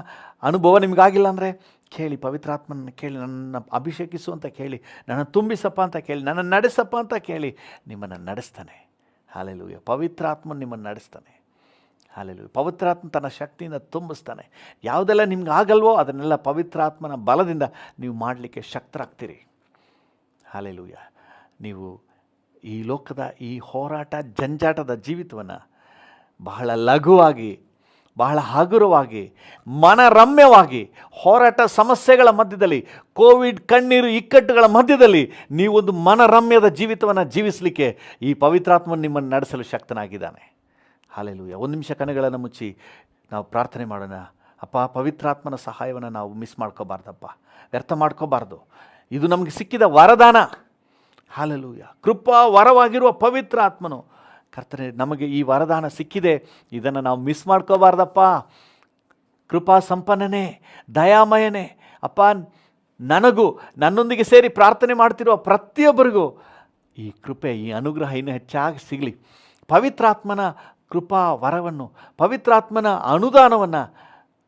ಅನುಭವ ನಿಮಗಾಗಿಲ್ಲ ಅಂದರೆ ಕೇಳಿ, ಪವಿತ್ರಾತ್ಮನ ಕೇಳಿ, ನನ್ನ ಅಭಿಷೇಕಿಸು ಅಂತ ಕೇಳಿ, ನನ್ನ ತುಂಬಿಸಪ್ಪ ಅಂತ ಕೇಳಿ, ನನ್ನ ನಡೆಸಪ್ಪ ಅಂತ ಕೇಳಿ. ನಿಮ್ಮನ್ನು ನಡೆಸ್ತಾನೆ. ಹಲ್ಲೆಲೂಯಾ. ಪವಿತ್ರಾತ್ಮನ ನಿಮ್ಮನ್ನು ನಡೆಸ್ತಾನೆ. ಹಲ್ಲೆಲೂಯಾ. ಪವಿತ್ರಾತ್ಮ ತನ್ನ ಶಕ್ತಿಯಿಂದ ತುಂಬಿಸ್ತಾನೆ. ಯಾವುದೆಲ್ಲ ನಿಮ್ಗೆ ಆಗಲ್ವೋ ಅದನ್ನೆಲ್ಲ ಪವಿತ್ರಾತ್ಮನ ಬಲದಿಂದ ನೀವು ಮಾಡಲಿಕ್ಕೆ ಶಕ್ತರಾಗ್ತೀರಿ. ಹಲ್ಲೆಲೂಯಾ. ನೀವು ಈ ಲೋಕದ ಈ ಹೋರಾಟ ಜಂಜಾಟದ ಜೀವಿತವನ್ನು ಬಹಳ ಲಘುವಾಗಿ, ಬಹಳ ಹಗುರವಾಗಿ, ಮನರಮ್ಯವಾಗಿ, ಹೋರಾಟ ಸಮಸ್ಯೆಗಳ ಮಧ್ಯದಲ್ಲಿ, ಕೋವಿಡ್ ಕಣ್ಣೀರು ಇಕ್ಕಟ್ಟುಗಳ ಮಧ್ಯದಲ್ಲಿ ನೀವೊಂದು ಮನರಮ್ಯದ ಜೀವಿತವನ್ನು ಜೀವಿಸಲಿಕ್ಕೆ ಈ ಪವಿತ್ರಾತ್ಮನ ನಿಮ್ಮನ್ನು ನಡೆಸಲು ಶಕ್ತನಾಗಿದ್ದಾನೆ. ಹಲ್ಲೆಲೂಯಾ. 1 ನಿಮಿಷ ಕಣ್ಣುಗಳನ್ನು ಮುಚ್ಚಿ ನಾವು ಪ್ರಾರ್ಥನೆ ಮಾಡೋಣ. ಅಪ್ಪ, ಪವಿತ್ರಾತ್ಮನ ಸಹಾಯವನ್ನು ನಾವು ಮಿಸ್ ಮಾಡ್ಕೋಬಾರ್ದಪ್ಪ, ವ್ಯರ್ಥ ಮಾಡ್ಕೋಬಾರ್ದು. ಇದು ನಮಗೆ ಸಿಕ್ಕಿದ ವರದಾನ. ಹಲ್ಲೆಲೂಯಾ. ಕೃಪಾ ವರವಾಗಿರುವ ಪವಿತ್ರ ಆತ್ಮನು ಕರ್ತನೆ, ನಮಗೆ ಈ ವರದಾನ ಸಿಕ್ಕಿದೆ. ಇದನ್ನು ನಾವು ಮಿಸ್ ಮಾಡ್ಕೋಬಾರ್ದಪ್ಪ. ಕೃಪಾ ಸಂಪನ್ನನೇ, ದಯಾಮಯನೇ ಅಪ್ಪ, ನನಗೂ ನನ್ನೊಂದಿಗೆ ಸೇರಿ ಪ್ರಾರ್ಥನೆ ಮಾಡ್ತಿರುವ ಪ್ರತಿಯೊಬ್ಬರಿಗೂ ಈ ಕೃಪೆ, ಈ ಅನುಗ್ರಹ ಇನ್ನೂ ಹೆಚ್ಚಾಗಿ ಸಿಗಲಿ. ಪವಿತ್ರಾತ್ಮನ ಕೃಪಾ ವರವನ್ನು, ಪವಿತ್ರಾತ್ಮನ ಅನುದಾನವನ್ನು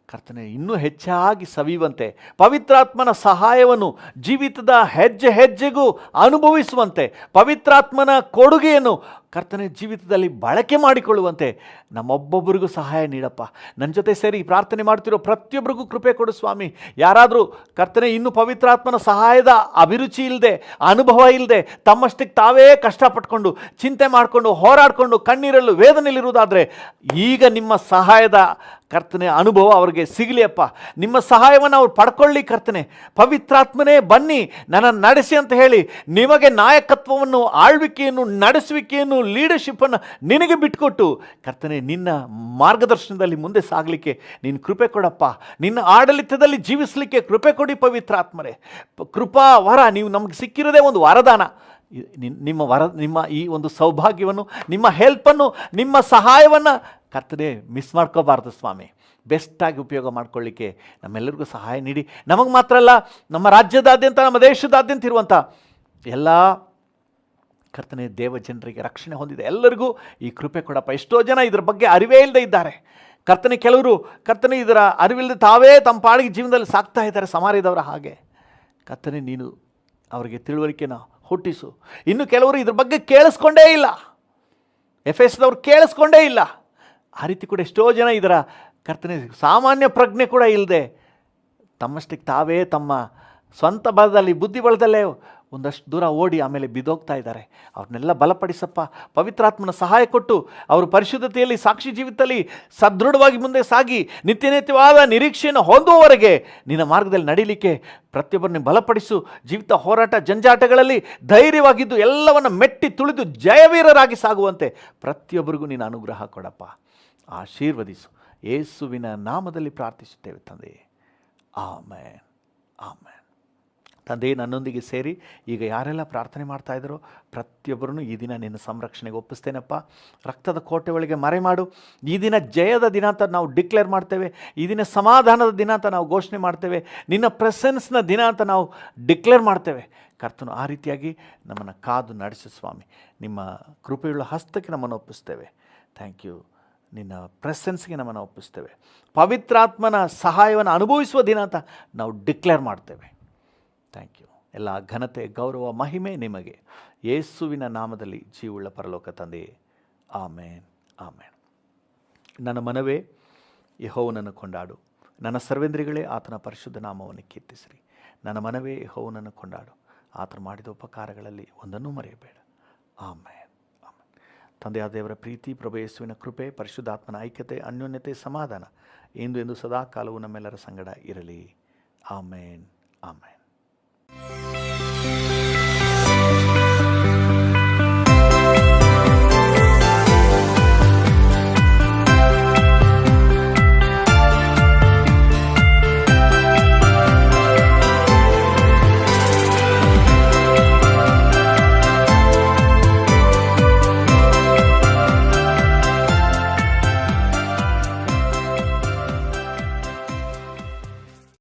ಕರ್ತನೆ ಇನ್ನೂ ಹೆಚ್ಚಾಗಿ ಸವಿಯುವಂತೆ, ಪವಿತ್ರಾತ್ಮನ ಸಹಾಯವನ್ನು ಜೀವಿತದ ಹೆಜ್ಜೆ ಹೆಜ್ಜೆಗೂ ಅನುಭವಿಸುವಂತೆ, ಪವಿತ್ರಾತ್ಮನ ಕೊಡುಗೆಯನ್ನು ಕರ್ತನೆ ಜೀವಿತದಲ್ಲಿ ಬಳಕೆ ಮಾಡಿಕೊಳ್ಳುವಂತೆ ನಮ್ಮೊಬ್ಬೊಬ್ಬರಿಗೂ ಸಹಾಯ ನೀಡಪ್ಪ. ನನ್ನ ಜೊತೆ ಸೇರಿ ಪ್ರಾರ್ಥನೆ ಮಾಡ್ತಿರೋ ಪ್ರತಿಯೊಬ್ಬರಿಗೂ ಕೃಪೆ ಕೊಡು ಸ್ವಾಮಿ. ಯಾರಾದರೂ ಕರ್ತನೆ ಇನ್ನೂ ಪವಿತ್ರಾತ್ಮನ ಸಹಾಯದ ಅಭಿರುಚಿ ಇಲ್ಲದೆ, ಅನುಭವ ಇಲ್ಲದೆ, ತಮ್ಮಷ್ಟಕ್ಕೆ ತಾವೇ ಕಷ್ಟಪಟ್ಕೊಂಡು, ಚಿಂತೆ ಮಾಡಿಕೊಂಡು, ಹೋರಾಡಿಕೊಂಡು, ಕಣ್ಣೀರಲ್ಲೂ ವೇದನೆಯಲ್ಲಿರುವುದಾದರೆ ಈಗ ನಿಮ್ಮ ಸಹಾಯದ ಕರ್ತನೆ ಅನುಭವ ಅವ್ರಿಗೆ ಸಿಗಲಿ ಅಪ್ಪ. ನಿಮ್ಮ ಸಹಾಯವನ್ನು ಅವ್ರು ಪಡ್ಕೊಳ್ಳಿ ಕರ್ತನೆ. ಪವಿತ್ರಾತ್ಮನೇ ಬನ್ನಿ ನನ್ನನ್ನು ನಡೆಸಿ ಅಂತ ಹೇಳಿ ನಿಮಗೆ ನಾಯಕತ್ವವನ್ನು, ಆಳ್ವಿಕೆಯನ್ನು, ನಡೆಸುವಿಕೆಯನ್ನು, ಲೀಡರ್ಶಿಪ್ಪನ್ನು ನಿನಗೆ ಬಿಟ್ಟುಕೊಟ್ಟು ಕರ್ತನೆ ನಿನ್ನ ಮಾರ್ಗದರ್ಶನದಲ್ಲಿ ಮುಂದೆ ಸಾಗಲಿಕ್ಕೆ ನೀನು ಕೃಪೆ ಕೊಡಪ್ಪ. ನಿನ್ನ ಆಡಳಿತದಲ್ಲಿ ಜೀವಿಸಲಿಕ್ಕೆ ಕೃಪೆ ಕೊಡಿ ಪವಿತ್ರಾತ್ಮರೇ. ಕೃಪಾ ವರ ನೀವು ನಮಗೆ ಸಿಕ್ಕಿರೋದೇ ಒಂದು ವರದಾನ. ನಿಮ್ಮ ಈ ಒಂದು ಸೌಭಾಗ್ಯವನ್ನು, ನಿಮ್ಮ ಹೆಲ್ಪನ್ನು, ನಿಮ್ಮ ಸಹಾಯವನ್ನು ಕರ್ತನೆ ಮಿಸ್ ಮಾಡ್ಕೋಬಾರ್ದು ಸ್ವಾಮಿ. ಬೆಸ್ಟಾಗಿ ಉಪಯೋಗ ಮಾಡ್ಕೊಳ್ಳಿಕ್ಕೆ ನಮ್ಮೆಲ್ಲರಿಗೂ ಸಹಾಯ ನೀಡಿ. ನಮಗೆ ಮಾತ್ರ ಅಲ್ಲ, ನಮ್ಮ ರಾಜ್ಯದಾದ್ಯಂತ, ನಮ್ಮ ದೇಶದಾದ್ಯಂತ ಇರುವಂಥ ಎಲ್ಲ ಕರ್ತನೆ ದೇವ ಜನರಿಗೆ, ರಕ್ಷಣೆ ಹೊಂದಿದೆ ಎಲ್ಲರಿಗೂ ಈ ಕೃಪೆ ಕೊಡಪ್ಪ. ಎಷ್ಟೋ ಜನ ಇದ್ರ ಬಗ್ಗೆ ಅರಿವೇ ಇಲ್ಲದೆ ಇದ್ದಾರೆ ಕರ್ತನೆ. ಕೆಲವರು ಕರ್ತನೆ ಇದರ ಅರಿವಿಲ್ಲದೆ ತಾವೇ ತಮ್ಮ ಪಾಡಿಗೆ ಜೀವನದಲ್ಲಿ ಸಾಕ್ತಾ ಇದ್ದಾರೆ ಸಮಾರ್ಯದವರ ಹಾಗೆ. ಕರ್ತನೆ ನೀನು ಅವರಿಗೆ ತಿಳುವಳಿಕೆನ ಹುಟ್ಟಿಸು. ಇನ್ನು ಕೆಲವರು ಇದ್ರ ಬಗ್ಗೆ ಕೇಳಿಸ್ಕೊಂಡೇ ಇಲ್ಲ, ಎಫೆಸದವ್ರು ಕೇಳಿಸ್ಕೊಂಡೇ ಇಲ್ಲ. ಆ ರೀತಿ ಕೂಡ ಎಷ್ಟೋ ಜನ ಇದರ ಕರ್ತನೆ ಸಾಮಾನ್ಯ ಪ್ರಜ್ಞೆ ಕೂಡ ಇಲ್ಲದೆ ತಮ್ಮಷ್ಟಕ್ಕೆ ತಾವೇ ತಮ್ಮ ಸ್ವಂತ ಬಲದಲ್ಲಿ, ಬುದ್ಧಿ ಬಲದಲ್ಲೇ ಒಂದಷ್ಟು ದೂರ ಓಡಿ ಆಮೇಲೆ ಬಿದ್ದೋಗ್ತಾ ಇದ್ದಾರೆ. ಅವ್ರನ್ನೆಲ್ಲ ಬಲಪಡಿಸಪ್ಪ. ಪವಿತ್ರಾತ್ಮನ ಸಹಾಯ ಕೊಟ್ಟು ಅವರು ಪರಿಶುದ್ಧತೆಯಲ್ಲಿ, ಸಾಕ್ಷಿ ಜೀವಿತದಲ್ಲಿ ಸದೃಢವಾಗಿ ಮುಂದೆ ಸಾಗಿ ನಿತ್ಯನಿತ್ಯವಾದ ನಿರೀಕ್ಷೆಯನ್ನು ಹೊಂದುವವರೆಗೆ ನಿನ್ನ ಮಾರ್ಗದಲ್ಲಿ ನಡೀಲಿಕ್ಕೆ ಪ್ರತಿಯೊಬ್ಬರನ್ನೇ ಬಲಪಡಿಸು. ಜೀವಿತ ಹೋರಾಟ ಜಂಜಾಟಗಳಲ್ಲಿ ಧೈರ್ಯವಾಗಿದ್ದು ಎಲ್ಲವನ್ನು ಮೆಟ್ಟಿ ತುಳಿದು ಜಯವೀರರಾಗಿ ಸಾಗುವಂತೆ ಪ್ರತಿಯೊಬ್ಬರಿಗೂ ನೀನು ಅನುಗ್ರಹ ಕೊಡಪ್ಪ. ಆಶೀರ್ವದಿಸು. ಯೇಸುವಿನ ನಾಮದಲ್ಲಿ ಪ್ರಾರ್ಥಿಸುತ್ತೇವೆ ತಂದೆ. Amen, amen. ತಂದೆ, ನನ್ನೊಂದಿಗೆ ಸೇರಿ ಈಗ ಯಾರೆಲ್ಲ ಪ್ರಾರ್ಥನೆ ಮಾಡ್ತಾ ಇದ್ದಾರೋ ಪ್ರತಿಯೊಬ್ಬರೂ ಈ ದಿನ ನಿನ್ನ ಸಂರಕ್ಷಣೆಗೆ ಒಪ್ಪಿಸ್ತೇನಪ್ಪ. ರಕ್ತದ ಕೋಟೆ ಒಳಗೆ ಮರೆ ಮಾಡು. ಈ ದಿನ ಜಯದ ದಿನ ಅಂತ ನಾವು ಡಿಕ್ಲೇರ್ ಮಾಡ್ತೇವೆ. ಈ ದಿನ ಸಮಾಧಾನದ ದಿನ ಅಂತ ನಾವು ಘೋಷಣೆ ಮಾಡ್ತೇವೆ. ನಿನ್ನ ಪ್ರೆಸೆನ್ಸ್ನ ದಿನ ಅಂತ ನಾವು ಡಿಕ್ಲೇರ್ ಮಾಡ್ತೇವೆ. ಕರ್ತನು ಆ ರೀತಿಯಾಗಿ ನಮ್ಮನ್ನು ಕಾದು ನಡೆಸು ಸ್ವಾಮಿ. ನಿಮ್ಮ ಕೃಪೆಯುಳ್ಳ ಹಸ್ತಕ್ಕೆ ನಮ್ಮನ್ನು ಒಪ್ಪಿಸ್ತೇವೆ. Thank you. ನಿನ್ನ ಪ್ರೆಸೆನ್ಸ್ಗೆ ನಮ್ಮನ್ನು ಒಪ್ಪಿಸ್ತೇವೆ. ಪವಿತ್ರಾತ್ಮನ ಸಹಾಯವನ್ನು ಅನುಭವಿಸುವ ದಿನ ಅಂತ ನಾವು ಡಿಕ್ಲೇರ್ ಮಾಡ್ತೇವೆ. Thank you. ಎಲ್ಲ ಘನತೆ, ಗೌರವ, ಮಹಿಮೆ ನಿಮಗೆ. ಯೇಸುವಿನ ನಾಮದಲ್ಲಿ ಜೀವುಳ್ಳ ಪರಲೋಕ ತಂದೆಯೇ, ಆಮೇನ್, ಆಮೇನ್. ನನ್ನ ಮನವೇ ಯೆಹೋವನನ್ನು ಕೊಂಡಾಡು, ನನ್ನ ಸರ್ವೇಂದ್ರಿಗಳೇ ಆತನ ಪರಿಶುದ್ಧ ನಾಮವನ್ನು ಕೀರ್ತಿಸಿರಿ. ನನ್ನ ಮನವೇ ಯೆಹೋವನನ್ನು ಕೊಂಡಾಡು, ಆತನು ಮಾಡಿದ ಉಪಕಾರಗಳಲ್ಲಿ ಒಂದನ್ನೂ ಮರೆಯಬೇಡ. ಆಮೇನ್. ಆಮೇನ್. ತಂದೆಯಾದ ದೇವರ ಪ್ರೀತಿ, ಪ್ರಭು ಯೇಸುವಿನ ಕೃಪೆ, ಪರಿಶುದ್ಧಾತ್ಮನ ಐಕ್ಯತೆ, ಅನ್ಯೋನ್ಯತೆ, ಸಮಾಧಾನ ಎಂದು ಸದಾ ಕಾಲವು ನಮ್ಮೆಲ್ಲರ ಸಂಗಡ ಇರಲಿ. ಆಮೇನ್. ಆಮೇನ್.